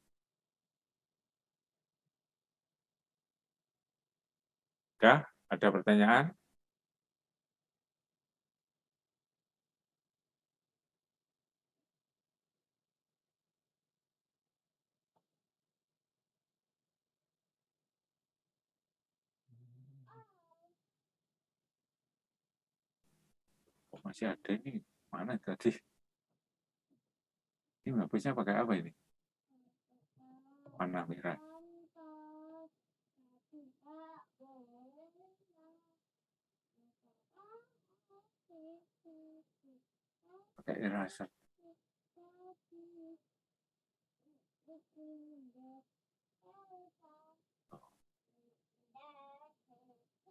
Sudah, ada pertanyaan? Oh, masih ada ini. Mana tadi? Ini hapusnya pakai apa ini? Warna merah. Pakai eraser.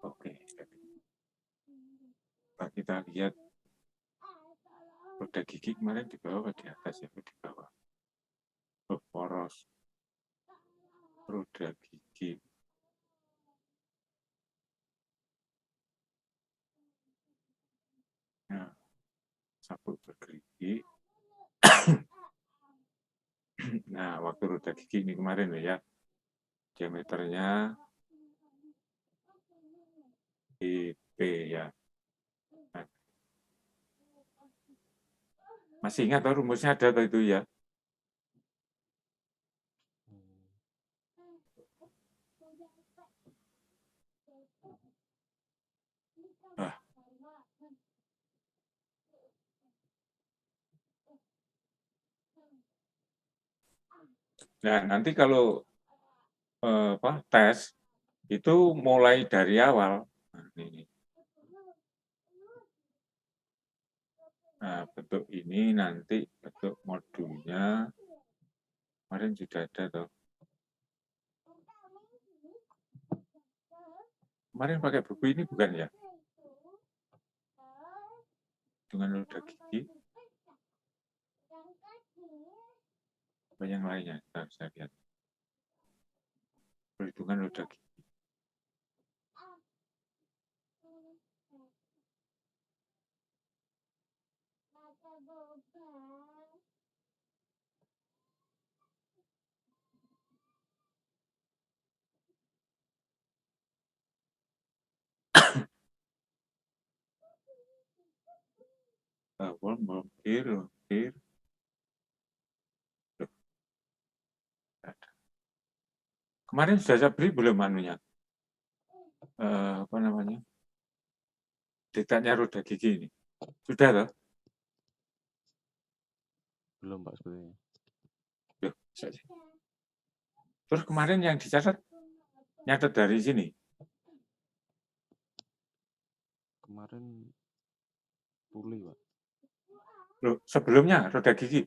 Oke. Nah, kita lihat roda gigi kemarin di bawah di atas ya, di bawah. Poros roda gigi. Nah, sabuk bergerigi. Nah, waktu roda gigi ini kemarin ya, diameternya IP ya. Nah, masih ingat tuh rumusnya ada tuh itu ya? Nah, nanti kalau tes itu mulai dari awal. Nah, ini. Nah, bentuk ini nanti bentuk modulnya kemarin sudah ada tuh. Kemarin pakai buku ini bukan ya? Dengan roda gigi. Apa yang lainnya? Kita bisa lihat. Perhitungan roda gigi. Mampir. Kemarin sudah saya beri belum anunya? Apa namanya? Detaknya roda gigi ini. Sudah loh? Belum, Pak, sebenarnya. Loh, saja. Terus kemarin yang dicatat nyatet dari sini. Kemarin pulih, Pak. Loh, sebelumnya roda gigi.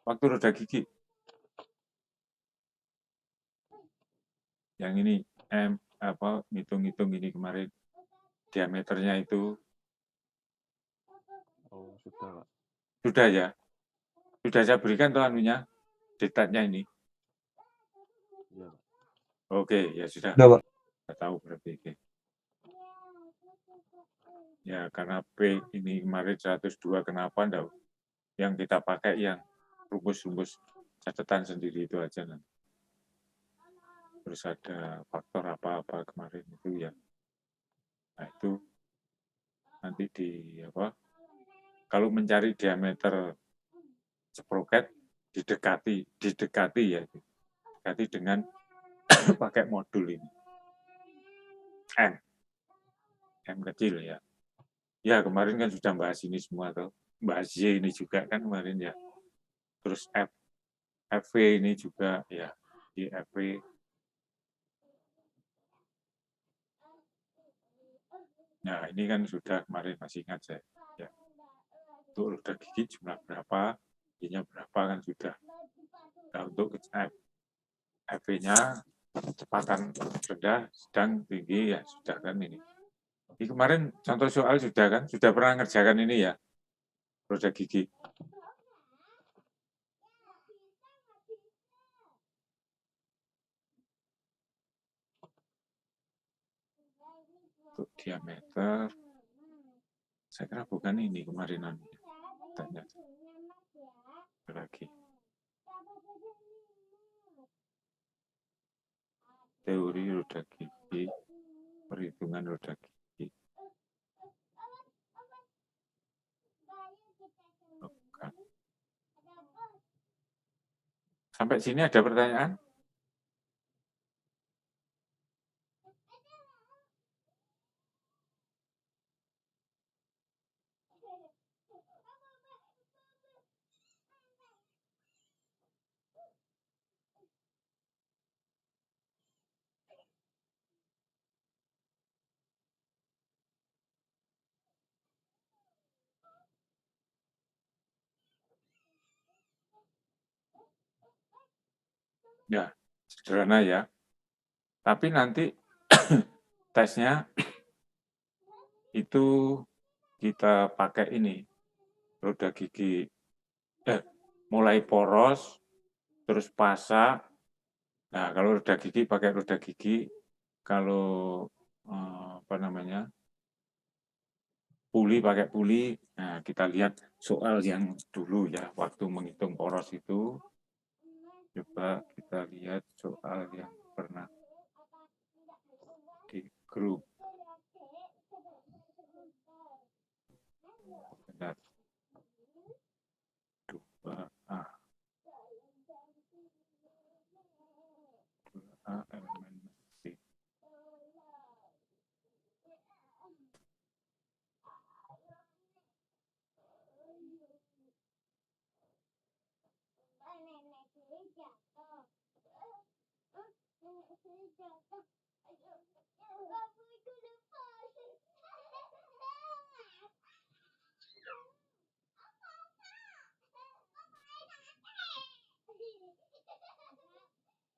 Waktu roda gigi. Yang ini ngitung-ngitung ini kemarin diameternya itu. Oh, sudah, Pak. Sudah ya. Sudah saya berikan tuh anunya, detaknya ini. Iya, Pak. Oke, ya sudah. Udah, Pak. Saya tahu berarti. Ya karena P ini kemarin 102, kenapa enggak yang kita pakai yang rumus-rumus catatan sendiri itu aja nanti. Terus ada faktor apa-apa kemarin itu ya. Nah itu nanti kalau mencari diameter sproket didekati ya, didekati dengan pakai modul ini M kecil ya. Ya kemarin kan sudah bahas ini semua tuh, bahas Y ini juga kan kemarin ya. Terus FV ini juga ya, di FV. Nah ini kan sudah kemarin masih ingat saya. Ya. Untuk roda gigi jumlah berapa, Y-nya berapa kan sudah. Nah untuk FV-nya kecepatan rendah, sedang, tinggi ya sudah kan ini. Ini kemarin contoh soal sudah kan, sudah pernah ngerjakan ini ya, roda gigi. Untuk diameter, saya kira bukan ini kemarinan. Tanya lagi. Teori roda gigi, perhitungan roda gigi. Bukan. Sampai sini ada pertanyaan? Ya, sederhana ya. Tapi nanti tesnya itu kita pakai ini, roda gigi, mulai poros, terus pasak. Nah, kalau roda gigi pakai roda gigi, kalau puli pakai puli. Nah, kita lihat soal yang dulu ya, waktu menghitung poros itu. Coba kita lihat soal yang pernah di grup. Benar. 2A. 2A elemen mesin.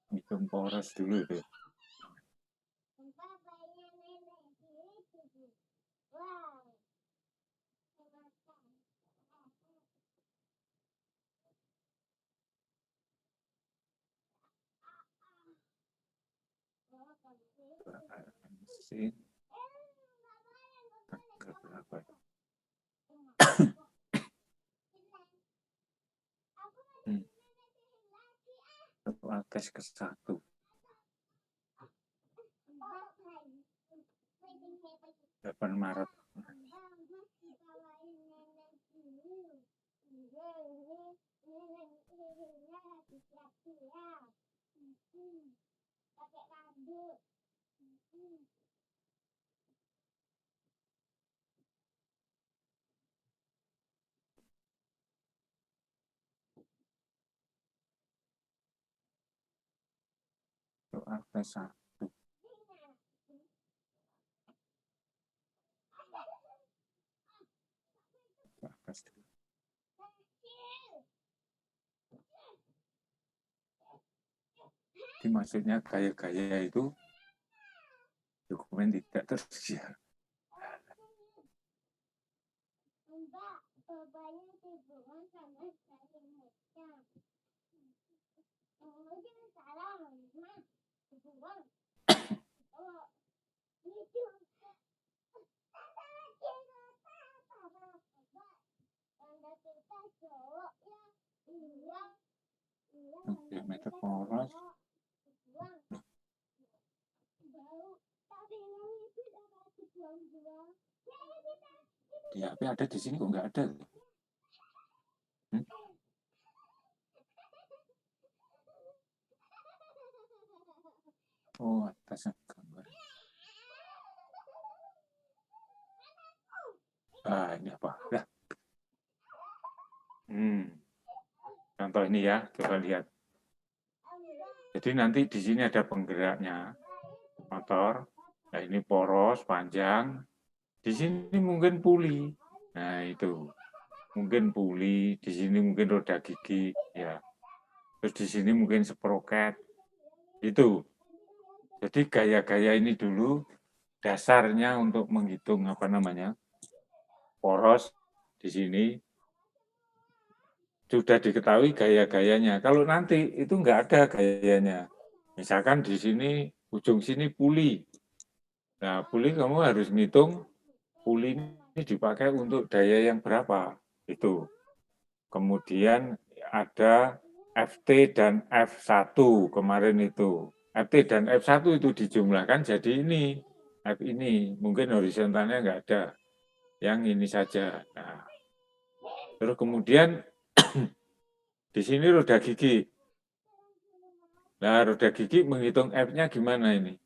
Hitung poros dulu itu. Mesin. Tanggal berapa itu? Soal tes ke-1. 8 Maret. Soal tes 1. Tes dulu. Jadi maksudnya gaya-gaya itu dokumen tidak tersedia. Diameter poros. Di HP ada, di sini kok nggak ada. Oh, atasnya gambar. Ini apa? Nah. Contoh ini ya, coba lihat. Jadi nanti di sini ada penggeraknya, motor. Nah, ini poros, panjang. Di sini mungkin puli. Nah, itu. Mungkin puli, di sini mungkin roda gigi, ya. Terus di sini mungkin sproket. Itu. Jadi gaya-gaya ini dulu dasarnya untuk menghitung poros di sini. Sudah diketahui gaya-gayanya. Kalau nanti itu nggak ada gayanya. Misalkan di sini, ujung sini puli. Nah, puli kamu harus ngitung puli ini dipakai untuk daya yang berapa. Itu. Kemudian ada FT dan F1 kemarin itu. FT dan F1 itu dijumlahkan jadi ini. F ini. Mungkin horizontalnya nggak ada. Yang ini saja. Nah, terus kemudian di sini roda gigi. Nah, roda gigi menghitung F-nya gimana ini?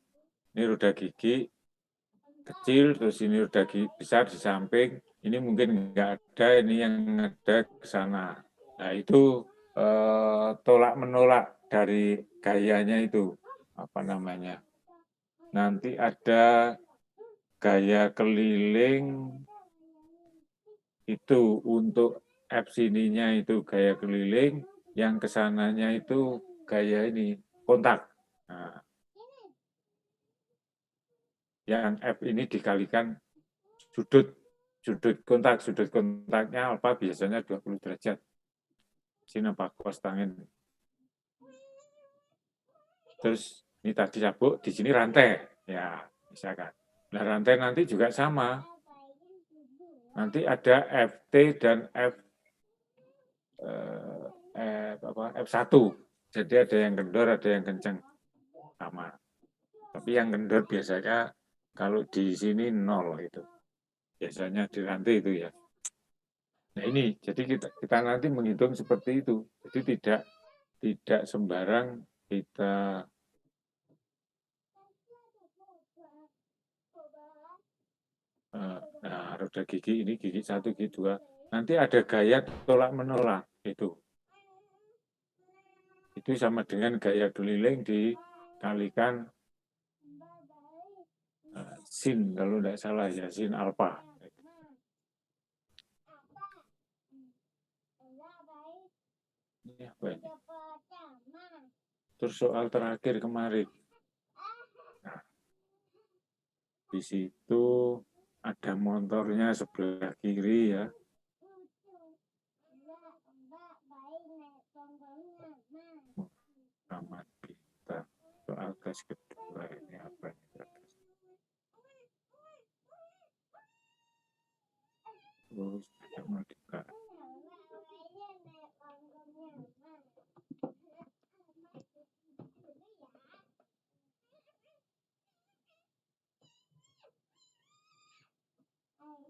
Ini roda gigi kecil, terus ini roda gigi besar di samping. Ini mungkin nggak ada, ini yang ada ke sana. Nah, itu tolak-menolak dari gayanya itu. Nanti ada gaya keliling itu untuk F sininya itu gaya keliling, yang kesananya itu gaya ini kontak. Nah, yang F ini dikalikan sudut kontaknya alfa biasanya 20 derajat. Sini apa kuas tangan. Terus ini tadi sabuk, di sini rantai, ya misalkan. Nah, rantai nanti juga sama. Nanti ada FT dan F1. Jadi ada yang kendor, ada yang kencang. Sama. Tapi yang kendor biasanya kalau di sini 0 itu. Biasanya di rantai itu ya. Nah ini, jadi kita nanti menghitung seperti itu. Jadi tidak sembarang kita roda gigi ini, gigi 1, gigi 2. Nanti ada gaya tolak-menolak itu. Itu sama dengan gaya keliling dikalikan sin, kalau tidak salah ya, sin alfa. Ini apa ini? Terus soal terakhir kemarin. Nah, di situ ada motornya sebelah kiri ya. Amat kita. Soal tes kedua ini apa ini? Terus tidak mau dibuka.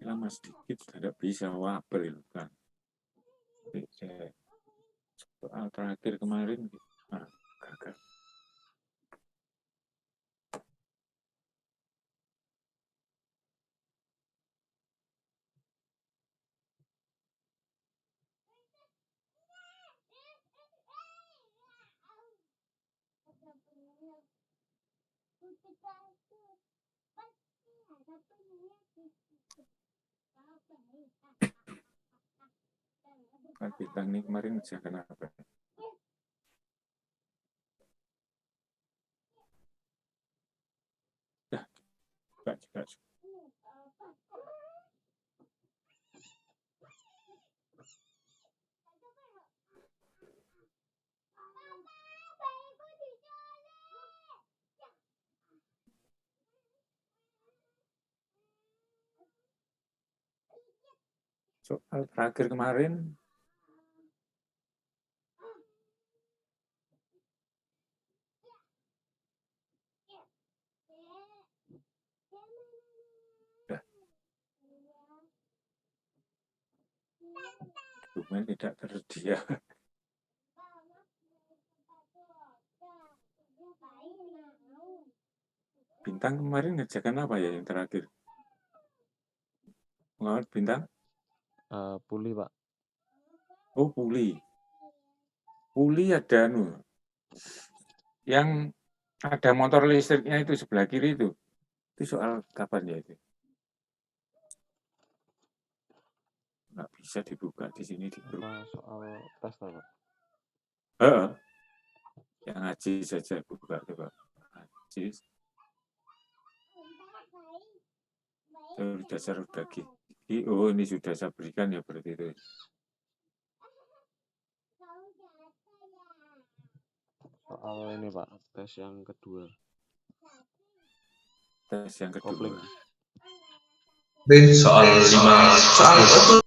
Lama sedikit tidak bisa waper kan. Soal terakhir kemarin gagal. Bintang ini kemarin jangan apa? Dah, juga. Soal terakhir kemarin Dokumen tidak tersedia. Bintang kemarin ngerjakan apa ya yang terakhir? Muhammad Bintang? Puli, Pak. Oh, puli. Puli ada yang ada motor listriknya itu sebelah kiri itu. Itu soal kapan ya itu? Nggak bisa dibuka di sini di grup. Apa soal tes, Pak? Heeh. Yang ngaji saja buka coba. Ngaji. Teori dasar udah gigi. Oh, ini sudah saya berikan ya berarti itu. Soal ini, Pak, tes yang kedua. Tes yang kedua. Kopling. Soal 5. Soal itu.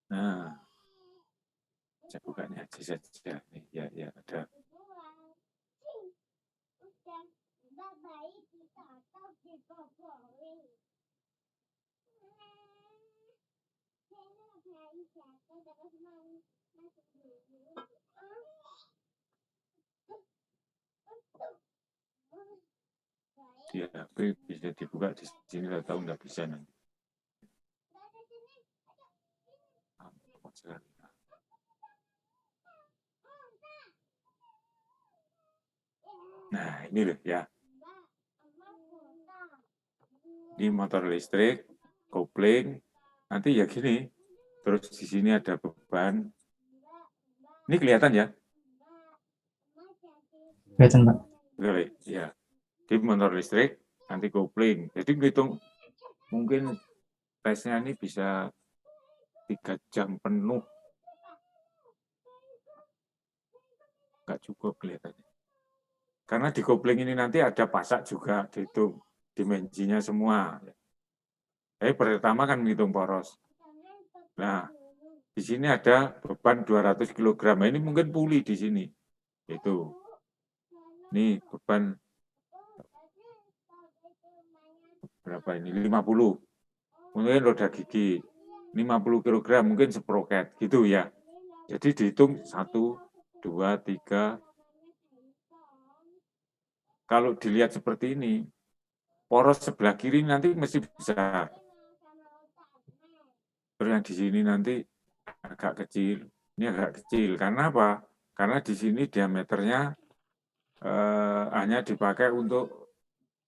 Nah, saya bukanya aja saja. Nih, ya ada. Di HP bisa dibuka di sini, saya tahu nggak bisa nanti. Nah, ini loh ya. Ini motor listrik, kopling, nanti ya gini. Terus di sini ada beban. Ini kelihatan ya? Kelihatan, Pak. Boleh, ya. Di motor listrik, nanti kopling. Jadi ngitung mungkin tesnya ini bisa 3 jam penuh. Nggak cukup kelihatannya. Karena di kopling ini nanti ada pasak juga, dihitung dimensinya semua. Pertama kan menghitung poros. Nah, di sini ada beban 200 kg. Ini mungkin puli di sini. Itu. Ini beban berapa ini? 50. Mungkin roda gigi. 50 kg mungkin sproket gitu ya. Jadi dihitung 1, 2, 3. Kalau dilihat seperti ini, poros sebelah kiri nanti mesti besar. Terus yang di sini nanti agak kecil. Ini agak kecil. Karena apa? Karena di sini diameternya hanya dipakai untuk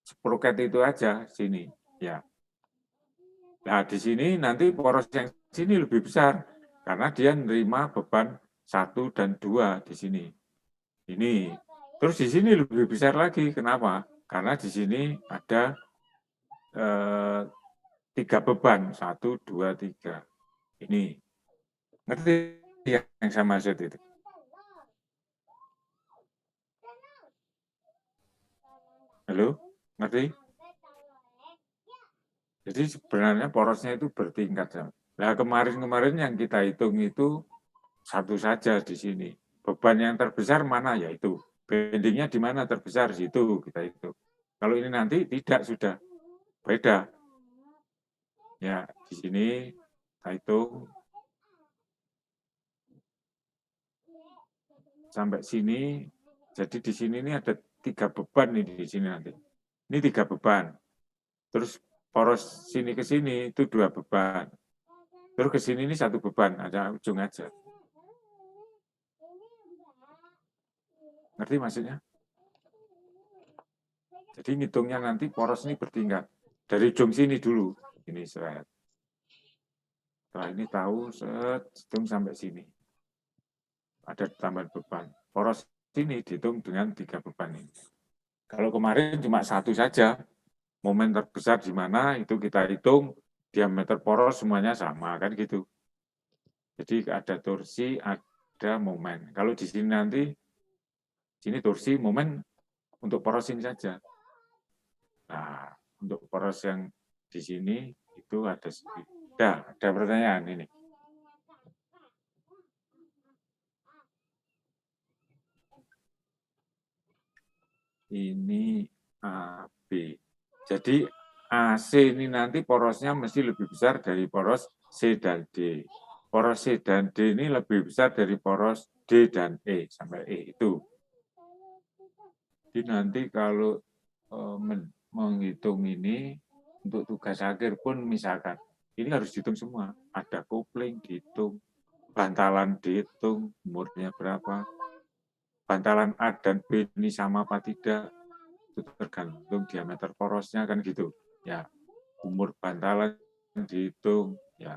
sproket itu aja sini. Ya. Nah, di sini nanti poros yang sini lebih besar karena dia menerima beban 1 dan 2 di sini. Ini. Terus di sini lebih besar lagi. Kenapa? Karena di sini ada 3 beban. 1, 2, 3. Ini. Ngerti yang saya maksud itu? Halo? Ngerti? Jadi sebenarnya porosnya itu bertingkat. Nah, kemarin-kemarin yang kita hitung itu satu saja di sini. Beban yang terbesar mana? Yaitu bendingnya di mana terbesar, situ kita hitung. Kalau ini nanti tidak, sudah beda. Ya, di sini kita hitung sampai sini. Jadi di sini ini ada 3 beban ini di sini nanti. Ini 3 beban. Terus poros sini ke sini itu 2 beban. Terus ke sini ini 1 beban, ada ujung aja. Ngerti maksudnya? Jadi ngitungnya nanti poros ini bertingkat. Dari ujung sini dulu. Ini set. Setelah ini tahu, set, hitung sampai sini. Ada tambahan beban. Poros ini dihitung dengan 3 beban ini. Kalau kemarin cuma 1 saja, momen terbesar di mana itu kita hitung, diameter poros semuanya sama, kan gitu. Jadi ada torsi, ada momen. Kalau di sini nanti, sini torsi, momen untuk poros ini saja. Nah, untuk poros yang di sini itu ada Ya, ada pertanyaan ini. Ini AB. Jadi AC ini nanti porosnya mesti lebih besar dari poros C dan D. Poros C dan D ini lebih besar dari poros D dan E sampai E itu. Jadi nanti kalau menghitung ini untuk tugas akhir pun misalkan ini harus dihitung semua. Ada kopling dihitung, bantalan dihitung, umurnya berapa, bantalan A dan B ini sama apa tidak, itu tergantung diameter porosnya kan gitu. Ya, umur bantalan dihitung, ya.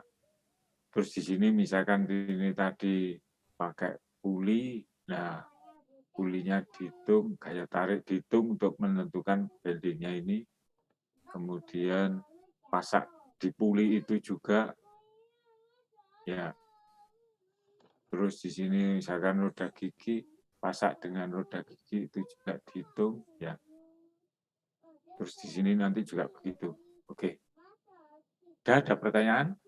Terus di sini misalkan ini tadi pakai puli, nah pulinya dihitung, gaya tarik dihitung untuk menentukan bendingnya ini. Kemudian pasak di puli itu juga, ya. Terus di sini misalkan roda gigi, pasak dengan roda gigi itu juga dihitung, ya. Terus di sini nanti juga begitu. Oke. Ada pertanyaan?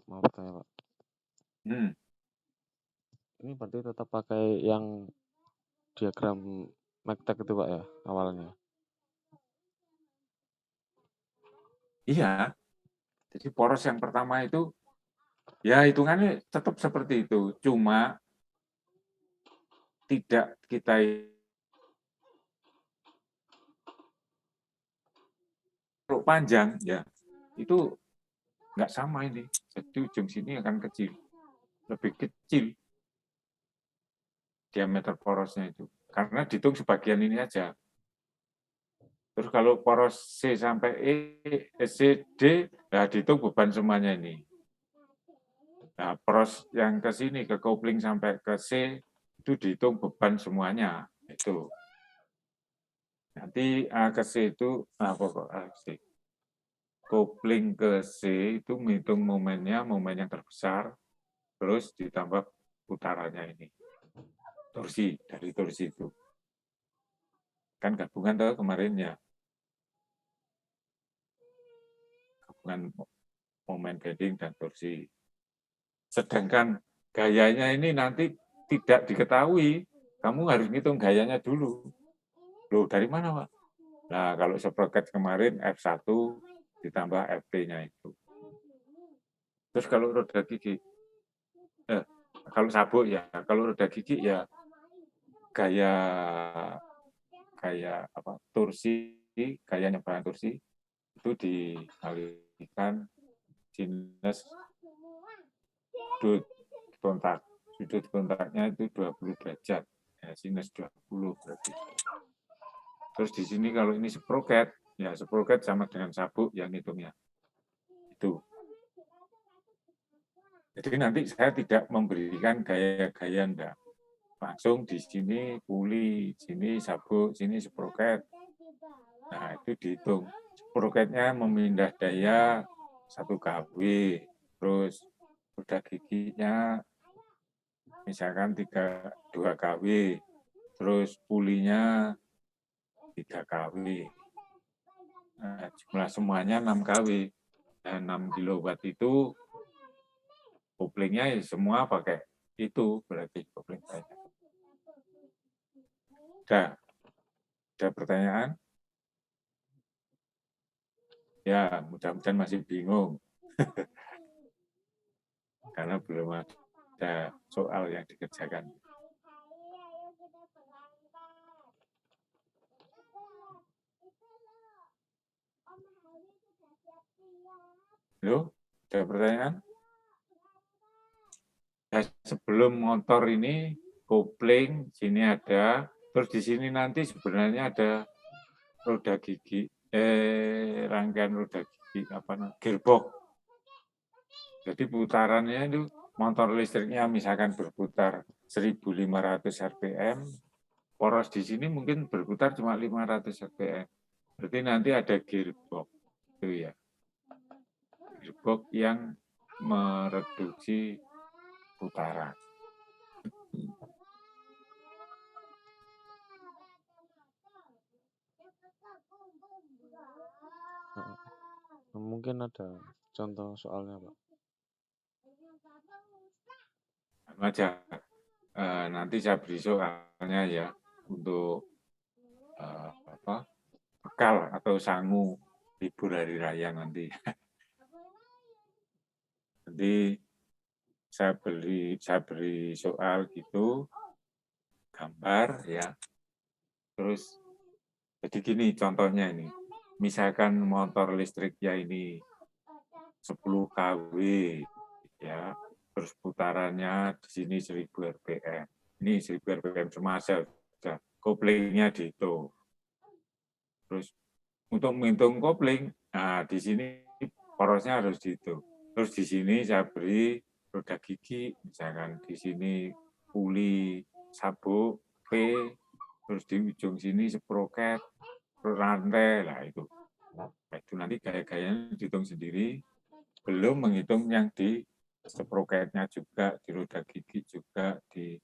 Mau bertanya, Pak. Hmm. Ini berarti tetap pakai yang diagram McTag itu, Pak, ya, awalnya? Iya. Jadi poros yang pertama itu, ya hitungannya tetap seperti itu. Cuma tidak kita kalau panjang, ya itu nggak sama ini. Jadi ujung sini akan kecil. Lebih kecil diameter porosnya itu. Karena dihitung sebagian ini aja. Terus kalau poros C sampai E, C, D, ya dihitung beban semuanya ini. Nah, poros yang ke sini, ke kopling sampai ke C, itu dihitung beban semuanya. Itu. Nanti A ke C itu, pokok A ke C. Kopling ke C itu menghitung momennya, momen yang terbesar, terus ditambah putarannya ini. Torsi, dari torsi itu. Kan gabungan tuh kemarin ya. Gabungan momen bending dan torsi. Sedangkan gayanya ini nanti tidak diketahui. Kamu harus ngitung gayanya dulu. Loh, dari mana, Pak? Nah, kalau sprocket kemarin F1 ditambah FT-nya itu. Terus kalau roda gigi, kalau sabuk ya, kalau roda gigi ya gaya apa torsi, gaya nyebaran torsi itu dikalikan sinus sudut kontak. Sudut kontaknya itu 20 derajat. Ya, sinus 20 berarti. Terus di sini kalau ini sprocket, ya sprocket sama dengan sabuk yang hitungnya. Itu. Jadi nanti saya tidak memberikan gaya-gaya enggak. Langsung di sini puli, sini sabuk, sini sprocket. Nah, itu dihitung. Sprocketnya memindah daya 1 kW, terus roda giginya misalkan 2 kW, terus pulinya 3 kW. Nah, jumlah semuanya 6 kW. Dan 6 kilowatt itu koplingnya semua pakai itu, berarti kopling banyak. Ada pertanyaan? Ya, mudah-mudahan masih bingung. Karena belum ada soal yang dikerjakan. Loh, ada pertanyaan? Ya, sebelum motor ini kopling, sini ada, terus di sini nanti sebenarnya ada roda gigi, rangkaian roda gigi, gearbox. Jadi putarannya itu motor listriknya misalkan berputar 1.500 RPM, poros di sini mungkin berputar cuma 500 RPM. Berarti nanti ada gearbox, itu ya. Gearbox yang mereduksi putaran. Mungkin ada contoh soalnya, Pak. Aja. Nanti saya beri soalnya ya untuk bekal atau sangu libur hari raya nanti. Nanti saya beri soal gitu, gambar ya. Terus jadi gini contohnya ini. Misalkan motor listriknya ini 10 kW ya. Terus putarannya di sini 1000 rpm. Ini 1000 rpm semasa sudah koplingnya dihitung. Terus untuk menghitung kopling, nah di sini porosnya harus dihitung. Terus di sini saya beri roda gigi, misalkan di sini puli sabuk P, terus di ujung sini sproket, rantai, lah itu. Nah, itu nanti gaya-gayanya dihitung sendiri, belum menghitung yang di sproketnya juga, di roda gigi juga, di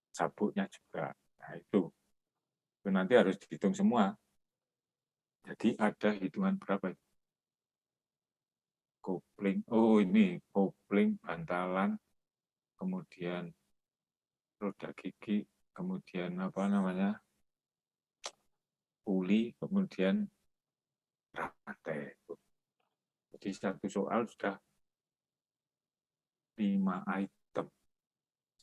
sabuknya juga. Nah itu nanti harus dihitung semua. Jadi ada hitungan berapa? Kopling, oh ini kopling, bantalan, kemudian roda gigi, kemudian apa namanya, puli, kemudian rantai. Jadi satu soal sudah 5 item.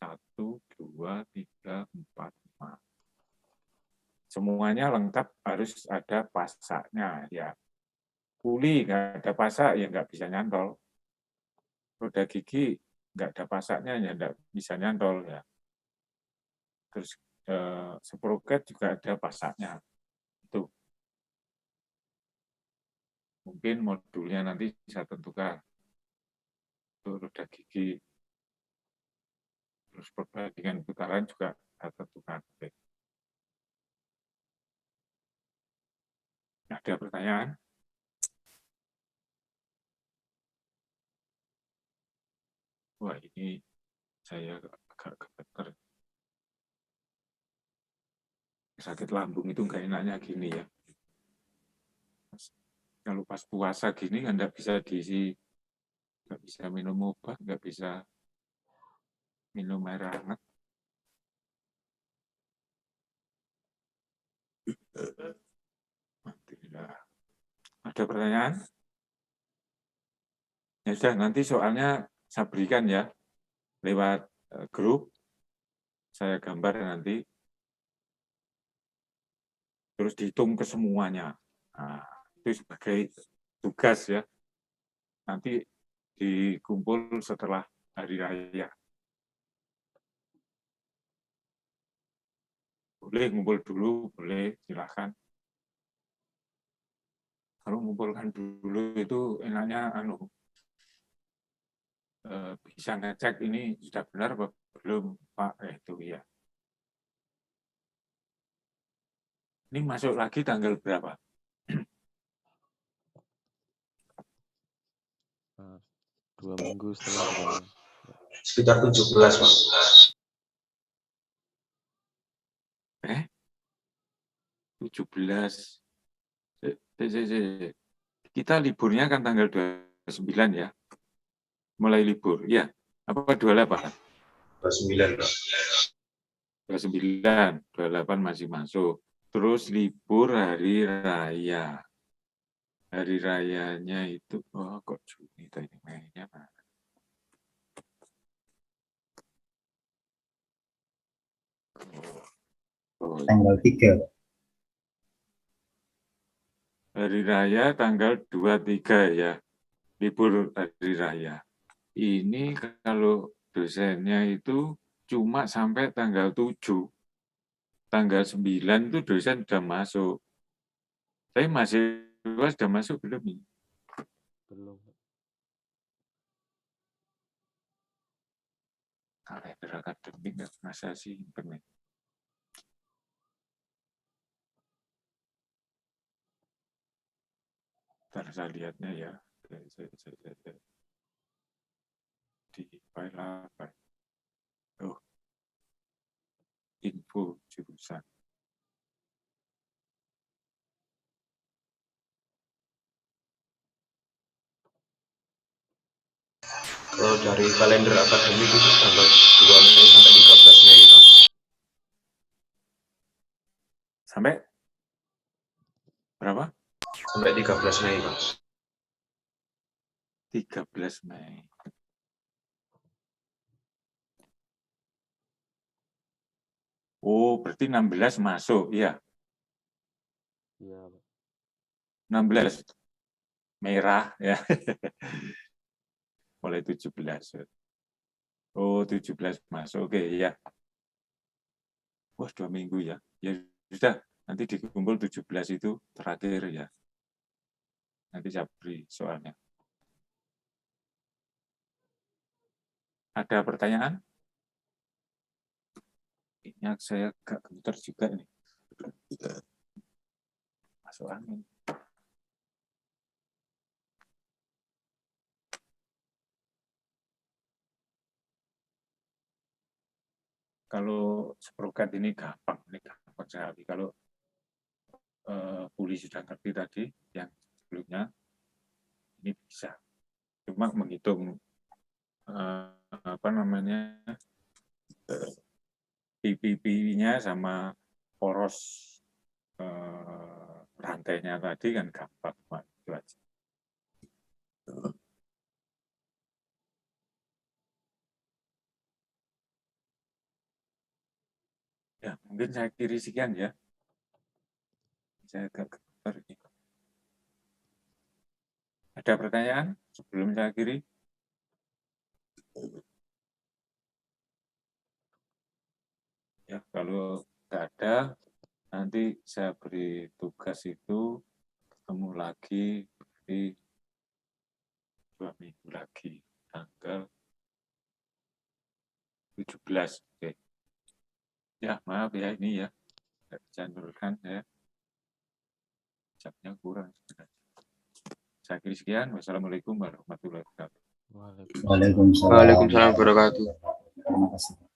1, 2, 3, 4, 5. Semuanya lengkap, harus ada pasaknya ya. Puli nggak ada pasak ya nggak bisa nyantol. Roda gigi nggak ada pasaknya ya nggak bisa nyantol ya. Terus sproket juga ada pasaknya. Itu mungkin modulnya nanti bisa tentukan. Itu roda gigi. Terus perbandingan putaran juga bisa tentukan. Ada pertanyaan? Wah ini saya agak gemeter. Sakit lambung itu nggak enaknya gini ya. Kalau pas puasa gini kan nggak bisa diisi, nggak bisa minum obat, nggak bisa minum air hangat. Ada pertanyaan? Ya sudah, nanti soalnya saya berikan ya lewat grup. Saya gambar nanti. Terus dihitung ke semuanya. Nah, itu sebagai tugas ya. Nanti dikumpul setelah hari raya. Boleh ngumpul dulu, boleh, silakan. Kalau ngumpulkan dulu itu enaknya bisa ngecek ini sudah benar apa belum Pak, itu ya. Ini masuk lagi tanggal berapa? Nah, 2 minggu setelah raya. Sekitar 17, Pak. 17. Kita liburnya kan tanggal 29 ya. Mulai libur. Ya. Apa 28? 29, Pak. 29, 28 masih masuk. Terus libur hari raya. Hari rayanya itu, oh kok Juni tadi mainnya mana? Oh, Tanggal 3. hari raya tanggal 23 ya. Libur hari raya. Ini kalau dosennya itu cuma sampai tanggal 7. Tanggal 9 itu dosen sudah masuk. Tapi mahasiswa sudah masuk belum ini? Belum. Kalender akademik nggak masa sih internet. Ntar saya lihatnya ya. Di file apa? Oh, info jurusan. Kalau dari kalender akademik itu tanggal 2 Mei sampai 13 Mei, Pak. Sampai berapa? Sampai 13 Mei, Pak. 13 Mei. Oh, berarti 16 masuk, iya. Iya, Pak. 16 merah ya. Mulai 17. Oh, 17 masuk. Oke, ya. Wah, 2 minggu ya. Ya sudah, nanti dikumpul 17 itu terakhir ya. Nanti saya beri soalnya. Ada pertanyaan? Ini saya agak gemeter juga nih. Masuk angin. Kalau seprokat ini gampang sekali. Kalau Puli sudah ngerti tadi, yang sebelumnya ini bisa. Cuma menghitung apa namanya PPP-nya sama poros rantainya tadi kan gampang, Pak. Itu aja. Ya, mungkin saya kiri sekian ya. Saya agak gemeter ini. Ada pertanyaan sebelum saya kiri? Ya, kalau nggak ada, nanti saya beri tugas itu ketemu lagi di 2 minggu lagi, tanggal 17. Oke. Ya, maaf ya ini ya, nggak bisa nurunkan ya, jamnya kurang. Saya kiri sekian. Wassalamualaikum warahmatullahi wabarakatuh. Waalaikumsalam. Waalaikumsalam warahmatullahi wabarakatuh. Terima kasih.